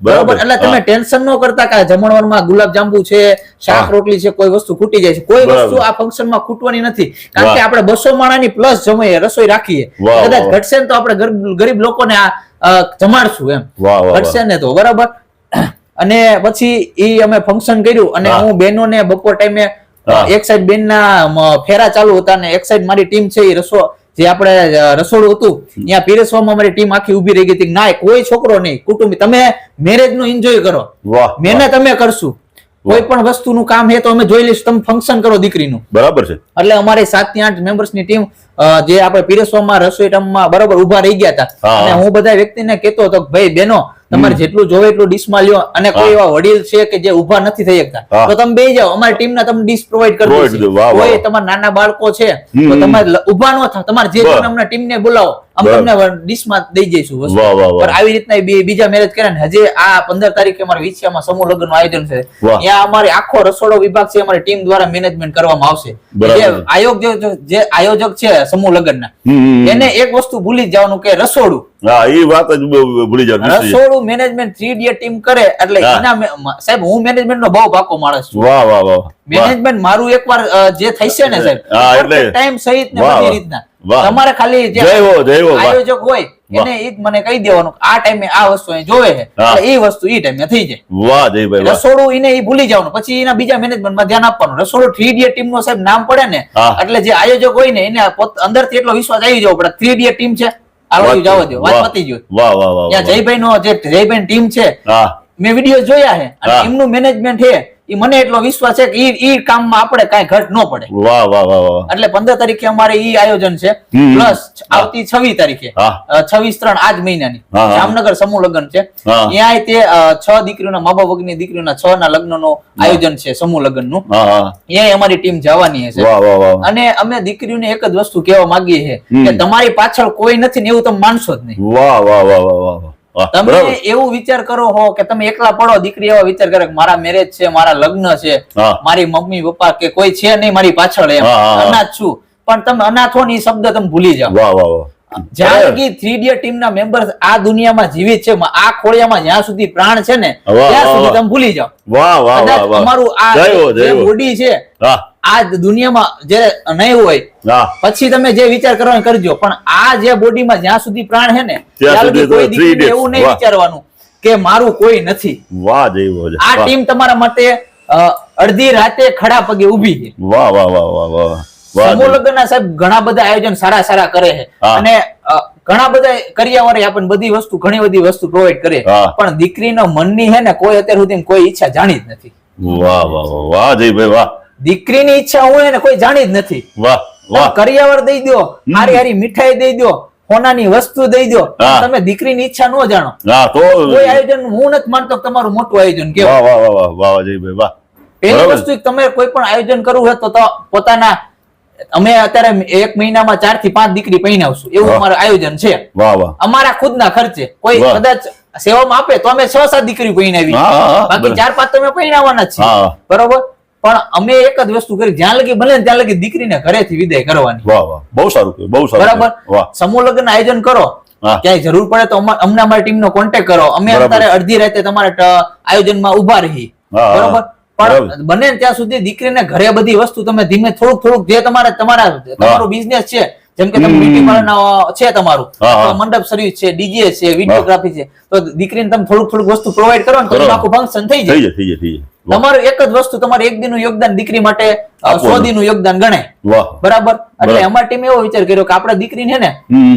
બરાબર. એટલે તમે ટેન્શન ન કરતા કે જમણવારમાં ગુલાબ જાંબુ છે, શાક રોટલી છે, કોઈ વસ્તુ ખૂટી જાય છે. કોઈ વસ્તુ આ ફંક્શન માં ખૂટવાની નથી કારણ કે આપણે 200 માણાની પ્લસ જમીએ રસોઈ રાખીએ. કદાચ ઘટશે ને તો આપણે ગરીબ લોકોને જમાડશું એમ, ઘટશે ને તો. બરાબર. અને પછી એ અમે ફંક્શન કર્યું અને હું બહેનો ને બપોર ટાઈમે એક સાઈડ બેન ના ફેરા ચાલુ હતા ને એક સાઈડ મારી ટીમ છે એ જે આપણે રસોડું હતું ત્યાં પીરસવામાં અમારી ટીમ આખી ઉભી રહી ગઈ હતી. ના કોઈ છોકરો નહીં, કુટુંબી, તમે મેરેજ નું એન્જોય કરો, મહેનત અમે કરશું, કોઈ પણ વસ્તુનું કામ હે તો અમે જોઈ લઈશું, તમે ફંક્શન કરો દીકરીનું. બરાબર છે. એટલે અમારી 7 થી 8 મેમ્બર્સ ની ટીમ જે આપણે પીરસવામાં રસોઈ ટાઈમમાં બરાબર ઉભા રહી ગયા હતા અને હું બધા વ્યક્તિને કહેતો હતો કે ભાઈ બહેનો તમારે જેટલું જોવે એટલું ડીશમાં લ્યો અને કોઈ એવા વડીલ છે કે જે ઉભા નથી થઈ શકતા તો તમે બેસી જાઓ, અમારી ટીમના તમને ડીશ પ્રોવાઈડ કરી દઈશું. કોઈ તમારા નાના બાળકો છે તો તમારે ઉભા ન થાવ, તમારે જે અમને ટીમને બોલાવો અમે તમને ડીશમાં દઈ જઈશું વસ્તુ. પણ આવી રીતના બીજા મેરેજ કર્યા ને હજી આ 15 તારીખે અમારા વિછિયામાં સમૂહ લગ્નનું આયોજન છે. ત્યાં અમારી આખો રસોડો વિભાગ છે અમારી ટીમ દ્વારા મેનેજમેન્ટ કરવામાં આવશે. જે આયોજક છે સમૂહ લગ્નના એને એક વસ્તુ ભૂલી જવાનું કે રસોડું, રસોડું મેનેજમેન્ટ 3D ટીમ કરે એટલે એના સાહેબ હું મેનેજમેન્ટ નો બહુ પાકો માણસ છું. મેનેજમેન્ટ મારું એકવાર જે થશે ને સાહેબ ટાઈમ સહિત ને બધી રીતના તમારે ખાલી જે આયોજક હોય એને ઈ મને કહી દેવાનું આ ટાઈમે આ વસ્તુ જોવે છે એ વસ્તુ ઈ ટાઈમે થઈ જાય. રસોડું એને ઈ ભૂલી જવાનું, પછી એના બીજા મેનેજમેન્ટમાં ધ્યાન આપવાનું. રસોડું 3D ટીમ નો સાહેબ નામ પડે ને એટલે જે આયોજક હોય ને એને અંદરથી એટલો વિશ્વાસ આવી જવો પડે 3D ટીમ છે આવડ્યું જવા દો, વાત પતી ગયું. ત્યાં જયભાઈ નો જે જયભાઈ ટીમ છે મેં વિડીયો જોયા છે અને એમનું મેનેજમેન્ટ છે એ મને એટલો વિશ્વાસ છે કે ઈ કામમાં આપણે કઈ ઘટ ન પડે. એટલે 15 તારીખે અમારે ઈ આયોજન છે પ્લસ આવતી 26 તારીખે 26/3 આજ મહિનાની જામનગર સમૂહ લગ્ન છે. ત્યાં તે 6 દીકરીઓના મા બાપ વગરની દીકરીઓના 6 ના લગ્નનું આયોજન છે સમૂહ લગ્નનું. ત્યાં અમારી ટીમ જવાની છે અને અમે દીકરીઓને એક જ વસ્તુ કહેવા માંગીએ છીએ કે તમારી પાછળ કોઈ નથી ને એવું તમે માનશો જ નહીં. તમે એવું વિચાર કરો હો કે તમે એકલા પડો, દીકરી એવા વિચાર કરે કે મારા મેરેજ છે, મારા લગ્ન છે, મારી મમ્મી પપ્પા કે કોઈ છે નહીં મારી પાછળ, એમ અનાથ છું. પણ તમે અનાથ હો ને એ શબ્દ તમે ભૂલી જાઓ. જ્યાં સુધી 3D ટીમ ના મેમ્બર આ દુનિયામાં જીવિત છે, આ ખોળિયામાં જ્યાં સુધી પ્રાણ છે ને ત્યાં સુધી તમે ભૂલી જાઓ. અમારું આ જે બોડી છે આ દુનિયામાં જે નહીં હોય પછી તમે જે વિચાર કરવાનો કરજો, પણ આ જે બોડીમાં જ્યાં સુધી પ્રાણ છે ને ત્યાં સુધી કોઈ દીકરીને એવું નહીં વિચારવાનું કે મારું કોઈ નથી. આ ટીમ તમારા માટે અડધી રાતે ખડા પગે ઉભી છે. સમૂહ લગ્નના સાહેબ ઘણા બધા આયોજન સારા સારા કરે છે અને ઘણા બધા કરિયાવરે આપણને બધી વસ્તુ ઘણી બધી વસ્તુ પ્રોવાઈડ કરે, પણ દીકરીનો મનની છે ને કોઈ અત્યાર સુધી કોઈ ઈચ્છા જાણી જ નથી. વાહ જયભાઈ વાહ. દીકરીની ઈચ્છા હોય ને કોઈ જાણી જ નથી. કરિયાવર દઈ દો, હારી હારી મીઠાઈ દઈ દો, સોનાની વસ્તુ દઈ દો, તમે દીકરીની ઈચ્છા ન જાણો કોઈ આયોજન હું નથી માનતો તમારું મોટું આયોજન કેવું. પેલી વસ્તુ તમે કોઈ પણ આયોજન કરવું હોય તો પોતાના અમે અત્યારે 1 મહિનામાં 4 થી 5 દીકરી પહેરાવશું એવું અમારું આયોજન છે. અમારા ખુદના ખર્ચે કોઈ કદાચ સેવામાં આપે તો અમે 6-7 દીકરી પૈણાવી, બાકી 4-5 તમે પૈણાવવાના જ છે, બરોબર. પણ અમે એક જ વસ્તુ કરી, જ્યાં લગી બને ત્યાં લગી દીકરીને ઘરેથી વિદાય કરવાની. વાહ વાહ, બહુ સારું, બહુ સારું, બરાબર. સમૂહ લગ્ન આયોજન કરો, ક્યાંય જરૂર પડે તો અમને અમારી ટીમ નો કોન્ટેક્ટ કરો, અમે અત્યારે અડધી રાતે તમારા આયોજનમાં ઉભા રહી, બરોબર. પણ બને ત્યાં સુધી દીકરીને ઘરે બધી વસ્તુ તમે ધીમે થોડુંક જે તમારું બિઝનેસ છે, જેમ કે તમે બ્યુટી પાર્લર છે, તમારું મંડપ સર્વિસ છે, ડીજે છે, વિડીયોગ્રાફી છે, તો દીકરીને તમે થોડુંક વસ્તુ પ્રોવાઈડ કરો ને તો આખું ફંક્શન થઈ જાય. તમારું એક જ વસ્તુ, તમારું એક દિનનું યોગદાન દીકરી માટે 100 દિનનું યોગદાન ગણાય, બરાબર. એટલે અમારી ટીમે એવો વિચાર કર્યો કે આપણે દીકરીને ને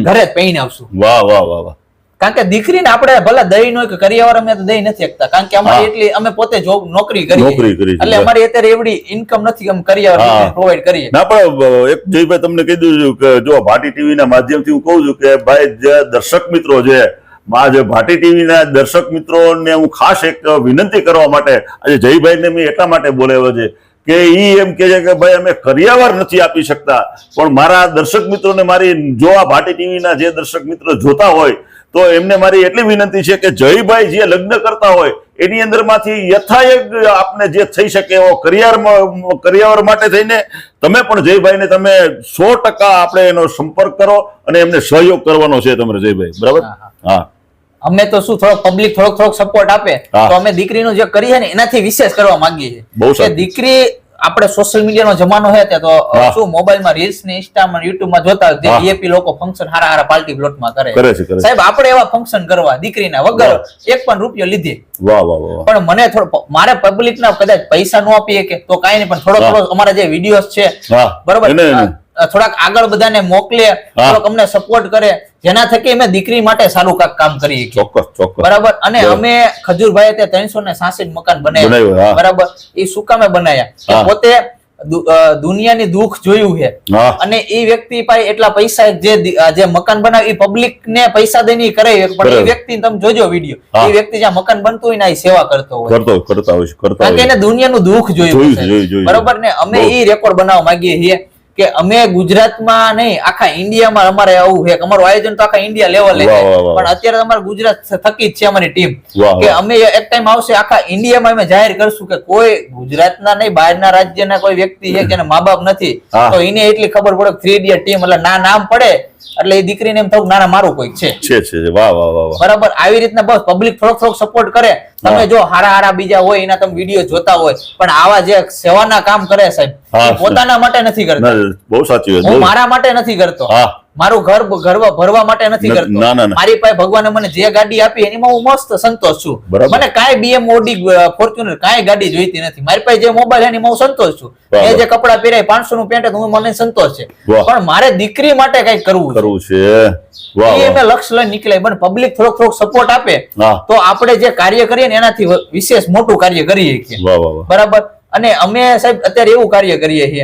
ઘરે જ પૈણાવશું. વાહ વાહ વાહ વાહ. કારણ કે દીકરીને આપણે ભલે દઈ નો કે કરિયાવર અમે તો દઈ નથી શકતા, કારણ કે અમારી એટલી અમે પોતે જોબ નોકરી કરીએ, એટલે અમારી અત્યારે એવડી ઇન્કમ નથી કે અમે કરિયાવર પ્રોવાઈડ કરીએ. ના, પણ એક જયભાઈ તમને કહી દઉં છું કે જો ભાટી ટીવી ના માધ્યમથી હું કહું છું કે ભાઈ જે દર્શક મિત્રો છે, જે ભાટી ટીવી ના દર્શક મિત્રોને હું ખાસ એક વિનંતી કરવા માટે આજે જયભાઈને મેં એટલા માટે બોલાવ્યો છે કે ઈ એમ કે છે કે ભાઈ અમે કરિયાવર નથી આપી શકતા, પણ મારા દર્શક મિત્રોને મારી, જો આ ભાટી ટીવી ના જે દર્શક મિત્રો જોતા હોય તો એમને મારી એટલી વિનંતી છે કે જયભાઈ જે લગ્ન કરતા હોય એની અંદરમાંથી યથાયોગ આપને જે થઈ શકે એવો કરિયાવર માટે થઈને તમે પણ જયભાઈને તમે 100% આપણે એનો સંપર્ક કરો અને એમને સહયોગ કરવાનો છે તમારે જયભાઈ, બરાબર. હા, અમે તો શું થોડો પબ્લિક થોડોક સપોર્ટ આપે તો અમે દીકરીનું જે કરીએ ને એનાથી વિશેષ કરવા માંગીએ છીએ. દીકરી આપણે સોશિયલ મીડિયાનો જમાનો છે ત્યાં તો શું મોબાઈલમાં રીલ્સ ને ઇન્સ્ટામાં યુટ્યુબમાં જોતા જે વીઆઈપી લોકો ફંક્શન હારા પાર્ટી પ્લોટમાં કરે છે, સાહેબ આપણે એવા ફંક્શન કરવા દીકરીના વગર એક પણ રૂપિયો લીધે. પણ મને મારે પબ્લિક ના કદાચ પૈસા ન આપીએ કે તો કઈ નહીં, પણ થોડો અમારા જે વિડીયોઝ છે, બરોબર, થોડાક આગળ બધાને મોકલે, થોડોક અમને સપોર્ટ કરે, જેના થકી અમે દીકરી માટે સારું કામ કરીએ. ચોક્કસ, બરાબર. અને અમે ખજૂરભાઈ ત્યાં 366 મકાન બનાવ્યા, બરાબર. એ શું કામે બનાવ્યા? પોતે દુનિયાની દુઃખ જોયું છે અને એ વ્યક્તિ પાસે એટલા પૈસા જે મકાન બનાવે એ પબ્લિક ને પૈસા દઈને કરે, પણ એ વ્યક્તિ તમે જોજો વિડીયો, એ વ્યક્તિ જ્યાં મકાન બનતું હોય ને એ સેવા કરતો હોય, કારણ કે એને દુનિયાનું દુઃખ જોયું, બરોબર ને. અમે એ રેકોર્ડ બનાવવા માંગીએ છીએ કે અમે ગુજરાતમાં નહીં આખા ઇન્ડિયામાં અમારે આવું છે, અમારું આયોજન તો આખા ઇન્ડિયા લેવલે છે, પણ અત્યારે અમારે ગુજરાત થકી જ છે અમારી ટીમ, કે અમે એક ટાઈમ આવશે આખા ઇન્ડિયામાં અમે જાહેર કરશું કે કોઈ ગુજરાતના નહીં બહારના રાજ્યના કોઈ વ્યક્તિ છે જેના મા બાપ નથી તો એને એટલી ખબર પડે 3D ટીમ એટલે નામ પડે એટલે એ દીકરીને એમ થયું નાના મારું કોઈ છે. બરાબર. આવી રીતના બસ પબ્લિક થોડોક સપોર્ટ કરે. તમે જો હારા બીજા હોય એના તમે વિડીયો જોતા હોય, પણ આવા જે સેવાના કામ કરે સાહેબ, પોતાના માટે નથી કરતા. બહુ સાચી વાત. હું મારા માટે નથી કરતો, મારું ઘર ભરવા માટે નથી કરતો. મારી પાસે ભગવાને મને જે ગાડી આપી એની હું મસ્ત સંતોષ છું. મને કાંઈ BM ઓડી ફોર્ચ્યુનર કાંઈ ગાડી જોઈતી નથી. મારી પાસે જે મોબાઈલ એની હું સંતોષ છું. એ જે કપડા પહેરાય 500 નું પેન્ટ હું મને સંતોષ છે, પણ મારે દીકરી માટે કઈક કરવું છે. એ મેં લક્ષ્ય લઈને નીકળ્યા. પણ પબ્લિક થોડોક સપોર્ટ આપે તો આપણે જે કાર્ય કરીએ ને એનાથી વિશેષ મોટું કાર્ય કરીએ, બરાબર. અને અમે સાહેબ અત્યારે એવું કાર્ય કરીએ છીએ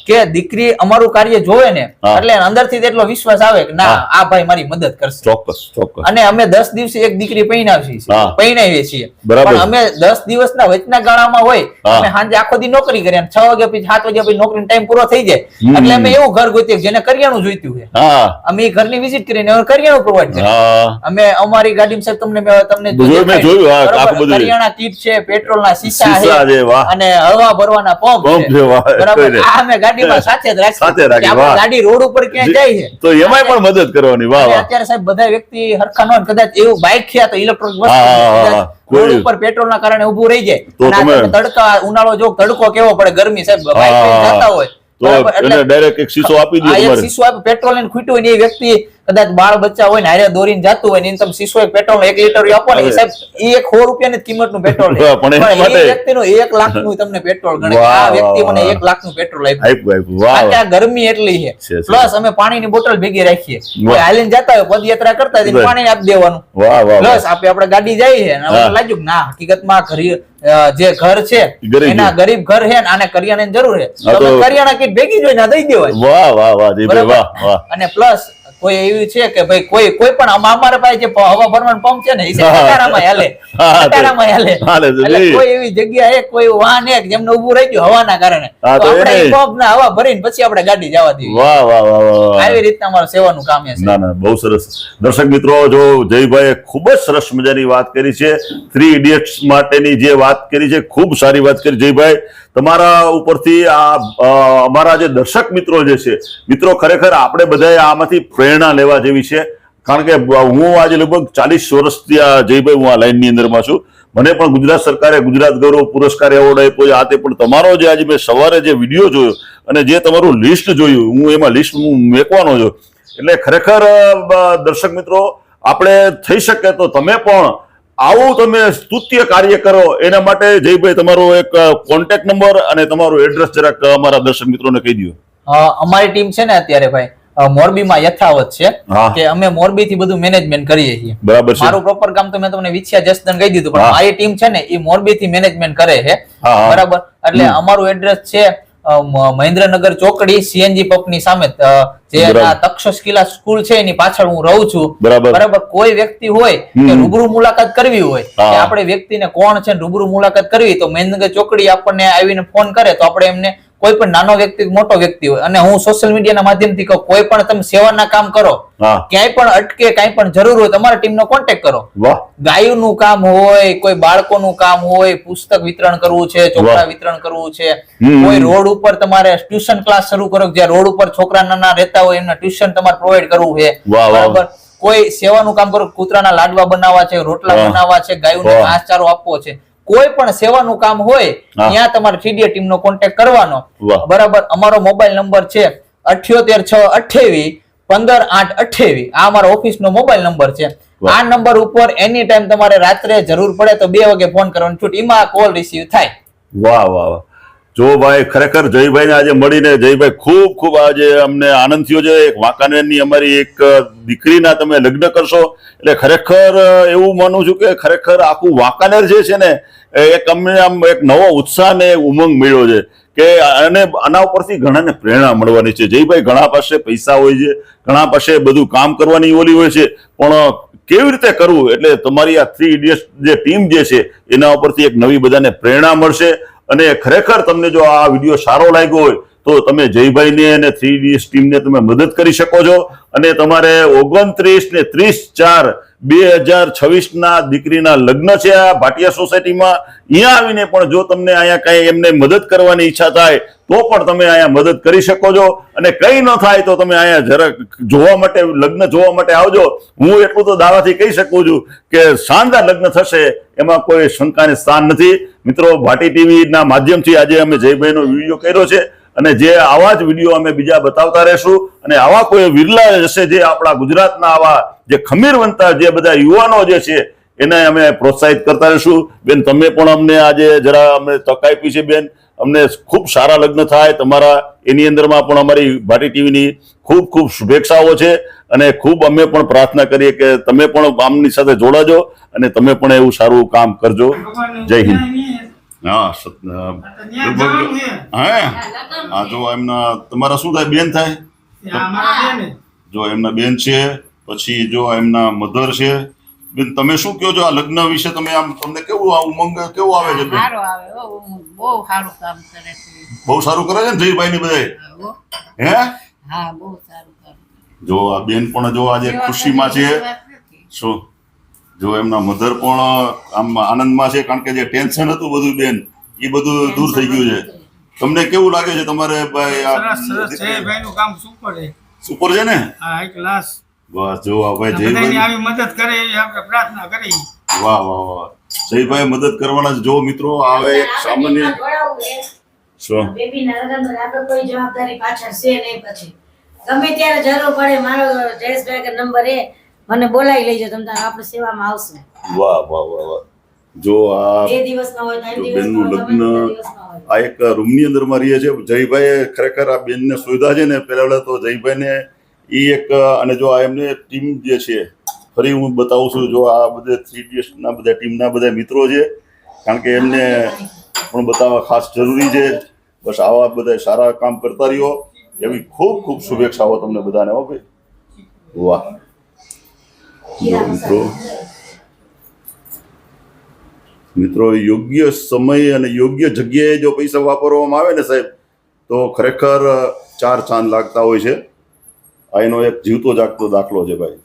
કે દીકરી અમારું કાર્ય જોવે ને એટલે અંદરથી એટલો વિશ્વાસ આવે કે ના આ ભાઈ મારી મદદ કરશે. ચોક્કસ. અને અમે 10 દિવસે એક દીકરી પૈણાવીએ છીએ, પણ અમે 10 દિવસના વચના ગાળામાં હોય અમે સાંજે આખો દી નોકરી કરીએ, 6 વાગ્યા પછી 7 વાગ્યા પછી નોકરીનો ટાઈમ પૂરો થઈ જાય એટલે અમે એવું ઘર ગોતીએ જેને કરિયાણું જોઈતું છે, અમે એ ઘરની વિઝિટ કરીને કરિયાણું પ્રોવાઈડ કરીએ. અમે અમારી ગાડીમાં સાહેબ તમને કરિયાણા કીટ છે, પેટ્રોલના શીશા છે અને હવા ભરવાના પંપ છે, બરાબર. આ અમે ગાડીમાં સાથે જ રાખીએ. ગાડી રોડ ઉપર ક્યાં જાય છે તો એમાંય પણ મદદ કરવાની. અત્યારે સાહેબ બધા વ્યક્તિ હરખા ન હોય, કદાચ એવું બાઇક છે તો ઇલેક્ટ્રોનિક વસ્તુ રોડ ઉપર પેટ્રોલ ના કારણે ઉભું રહી જાય, તડકા ઉનાળો જો તડકો કેવો પડે, ગરમી સાહેબ બાઇક લઈને જતા હોય તો એને ડાયરેક્ટ એક શીશો આપી દો. એક શીશો આપી, પેટ્રોલ ને ખૂટ્યું હોય ને એ વ્યક્તિ કદાચ બાળ બચ્ચા હોય ને હારે દોરીને જતું હોય ને તમે શીશો એક પેટ્રોલ 1 લીટર આપો ને સાહેબ એ 100 રૂપિયાની કિંમતનું પેટ્રોલ, પણ એ વ્યક્તિનું 1 લાખનું તમને પેટ્રોલ ગણે. આ વ્યક્તિ મને 1 લાખનું પેટ્રોલ આપ્યું, કારણ કે આ ગરમી એટલી છે. પ્લસ અમે પાણીની બોટલ ભેગી રાખીએ, હાલીને જતા હોય પદયાત્રા કરતા હોય પાણી આપી દેવાનું. પ્લસ આપણે ગાડી જઈએ અને લાગ્યું કે ના હકીકતમાં જે ઘર છે એના ગરીબ ઘર છે ને આને કરિયાણાની જરૂર છે, કરિયાણા કીટ ભેગી જોઈને દઈ દેવાય. અને પ્લસ કોઈ એવી છે કે ભાઈ કોઈ પણ અમારા પાસે જે હવા ભરવાનો પંપ છે ને એ કટારામાં હાલે એટલે કોઈ એવી જગ્યા કોઈ વાહન જેમને ઉભું રહી ગયું હવાના કારણે આપણે પંપ ના હવા ભરીને પછી આપણે ગાડી જવા દેવી. વાહ વાહ વાહ, આવી રીતના અમારું સેવાનું કામ છે. ના ના, બહુ સરસ. દર્શક મિત્રો, જો જયભાઈએ ખૂબ જ સરસ મજાની વાત કરી છે, 3 ઇડિયટ્સ માટેની જે વાત કરી છે, ખૂબ સારી વાત કરી જયભાઈ. તમારા ઉપરથી અમારા જે દર્શક મિત્રો જે છે, મિત્રો ખરેખર આપણે બધાએ આમાંથી પ્રેરણા લેવા જેવી છે. કારણ કે હું આજે લગભગ 40 વર્ષથી આ જયભાઈ હું આ લાઈનની અંદરમાં છું. મને પણ ગુજરાત સરકારે ગુજરાત ગૌરવ પુરસ્કાર એવોર્ડ આપ્યો આ તે, પણ તમારો જે આજે મેં સવારે જે વિડીયો જોયો અને જે તમારું લિસ્ટ જોયું, હું એમાં લિસ્ટ મેકવાનો છું. એટલે ખરેખર દર્શક મિત્રો, આપણે થઈ શકે તો તમે પણ આવું તમે સ્તુત્ય કાર્ય કરો. એના માટે જયભાઈ તમારો એક કોન્ટેક્ટ નંબર અને તમારું એડ્રેસ જરાક અમારા દર્શક મિત્રોને કહી દો. અમારી ટીમ છે ને અત્યારે ભાઈ મોરબીમાં યથાવત છે કે અમે મોરબી થી બધું મેનેજમેન્ટ કરીએ છીએ. બરાબર છે. મારું પ્રોપર કામ તો મેં તમને વિછ્યા જસદન કહી દીધું, પણ મારી ટીમ છે ને એ મોરબી થી મેનેજમેન્ટ કરે છે. બરાબર. એટલે અમારું એડ્રેસ છે મહેન્દ્રનગર ચોકડી સીએનજી પંપની સામે, જે તક્ષશિલા સ્કૂલ છે એની પાછળ હું રહું છું. બરાબર. કોઈ વ્યક્તિ હોય કે રૂબરૂ મુલાકાત કરવી હોય કે આપણે વ્યક્તિને કોણ છે રૂબરૂ મુલાકાત કરવી, તો મહેન્દ્રનગર ચોકડી આપણને આવીને ફોન કરે તો આપણે એમને, કોઈ પણ નાનો વ્યક્તિ મોટો વ્યક્તિ હોય, અને હું સોશિયલ મીડિયાના માધ્યમથી કહું, કોઈ પણ તમે સેવાના કામ કરો, ક્યાંય પણ અટકે, કાંઈ પણ જરૂર હોય તમારા ટીમનો કોન્ટેક્ટ કરો. ગાયોનું કામ હોય, કોઈ બાળકોનું કામ હોય, પુસ્તક વિતરણ કરવું છે, ચોપડા વિતરણ કરવું છે, કોઈ રોડ ઉપર તમારે ટ્યુશન ક્લાસ શરૂ કરો, જ્યાં રોડ ઉપર છોકરા નાના રહેતા હોય એમને ટ્યુશન તમારે પ્રોવાઈડ કરવું છે. બરાબર. કોઈ સેવાનું કામ કરો, કૂતરાના લાડવા બનાવવા છે, રોટલા બનાવવા છે, ગાયોને ઘાસચારો આપવો છે, કોઈ પણ સેવાનું કામ હોય ત્યાં તમારે ટીડીએ ટીમ નો કોન્ટેક્ટ કરવાનો. બરાબર. અમારો મોબાઈલ નંબર છે 7862815828. આ અમારો ઓફિસ નો મોબાઈલ નંબર છે. આ નંબર ઉપર એની ટાઈમ તમારે રાત્રે જરૂર પડે તો 2 વાગે ફોન કરવાનો, છૂટ એમાં કોલ રિસીવ થાય. વાહ વાહ વાહ. જો ભાઈ, ખરેખર જયભાઈ ને આજે મળીને જયભાઈ ખૂબ ખૂબ આજે અમને આનંદ થયો છે. એક વાંકાનેરની અમારી એક દીકરીના તમે લગ્ન કરશો એટલે ખરેખર એવું માનું છું કે ખરેખર આખું વાંકાનેર જે છે ને, એક અમને આમ એક નવો ઉત્સાહ ને ઉમંગ મળ્યો છે કે અને આના ઉપરથી ઘણાને પ્રેરણા મળવાની છે. જયભાઈ, ઘણા પાસે પૈસા હોય છે, ઘણા પાસે બધું કામ કરવાની ઓલી હોય છે, પણ કેવી રીતે કરવું, એટલે તમારી આ 3 ઇડિયટ્સ જે ટીમ જે છે એના ઉપરથી એક નવી બધાને પ્રેરણા મળશે. અને ખરેખર તમને જો આ વિડીયો સારો લાગ્યો હોય તો તમે જયભાઈને અને 3 ઇડિયટ્સ ટીમને તમે મદદ કરી શકો છો. અને તમારે 29 ને 30/4/2026 ના દીકરીના લગ્ન છે આ ભાટિયા સોસાયટીમાં. અહીંયા આવીને પણ જો તમને અહીંયા કઈ એમને મદદ કરવાની ઈચ્છા થાય તો પણ તમે અહીંયા મદદ કરી શકો છો. અને કઈ ન થાય તો તમે અહીંયા જરાક જોવા માટે, લગ્ન જોવા માટે આવજો. હું એટલું તો દાવાથી કહી શકું છું કે શાનદાર લગ્ન થશે, એમાં કોઈ શંકાને સ્થાન નથી. મિત્રો, ભાટી ટીવી ના માધ્યમથી આજે અમે જયભાઈનો વિડીયો કર્યો છે, અને જે આવા જ વિડીયો અમે બીજા બતાવતા રહેશું. અને આવા કોઈ વિરલા હશે જે આપણા ગુજરાતના આવા જે ખમીરવંતા જે બધા યુવાનો જે છે એને અમે પ્રોત્સાહિત કરતા રહીશું. બેન, તમે પણ અમને આજે જરા અમને તક આપી છે બેન. અમને ખૂબ સારા લગ્ન થાય તમારા, એની અંદરમાં પણ અમારી ભાટી ટીવીની ખૂબ ખૂબ શુભેચ્છાઓ છે. અને ખૂબ અમે પણ પ્રાર્થના કરીએ કે તમે પણ આમની સાથે જોડાજો અને તમે પણ એવું સારું કામ કરજો. જય હિન્દ. હા, જો એમના તમારા શું થાય, બેન થાય? જો એમના બેન છે, પછી જો એમના મધર છે. બેન, તમે શું કહો છો આ લગ્ન વિશે? તમે આમ, તમને કેવું આ ઉમંગ કેવું આવે છે? સારું આવે, બહુ સારું કામ કરે છે. બહુ સારું કરે છે ને જયભાઈ ની બધાય? હે? હા, બહુ સારું કામ. જો આ બેન પણ જો આજે ખુશીમાં છે. શું જો એમના મધર પણ આમ આનંદમાં છે, કારણ કે જે ટેન્શન હતું બધું બેન એ બધું દૂર થઈ ગયું છે. તમને કેવું લાગે છે તમારે ભાઈ? જયભાઈ નું કામ સુપર છે. સુપર છે ને? High class. બસ જો આ ભાઈ જયભાઈ આવી મદદ કરે એવી આપણે પ્રાર્થના કરી. વાહ વાહ વાહ. જયભાઈ મદદ કરવાના જ. જો મિત્રો, આવે એક સામાન્ય શું બેબીના લગ્નમાં આપણે કોઈ જવાબદારી પાછળ છે નહીં. પછી ગમે ત્યારે જરૂર પડે મારો જયેશભાઈ નંબર મને બોલાવી લેજો, તમે આપણે સેવામાં આવશું. વાહ વાહ વાહ વાહ. જો આ 2 દિવસના હોય, 3 દિવસના બેનનું હોય, લગ્ન ગમે તે દિવસના હોય. આ એક રૂમની અંદરમાં રહીએ છે. જયભાઈ ખરેખર આ બેનને સુવિધા છે ને, પહેલા તો જયભાઈને એ એક, અને જો આ એમને ટીમ જે છે, ફરી હું બતાવું છું, જો આ બધા 3 ઇડિયટ્સના બધા ટીમના બધા મિત્રો છે, કારણ કે એમને પણ બતાવવા ખાસ જરૂરી છે. બસ આવા બધા સારા કામ કરતા રહ્યો એવી ખૂબ ખૂબ શુભેચ્છાઓ તમને બધાને. હો ભાઈ, વાહ. મિત્રો મિત્રો યોગ્ય સમય અને યોગ્ય જગ્યાએ જો પૈસા વાપરવામાં આવે ને સાહેબ તો ખરેખર 4 ચાંદ લાગતા હોય છે. આ એનો એક જીવતો જાગતો દાખલો છે ભાઈ.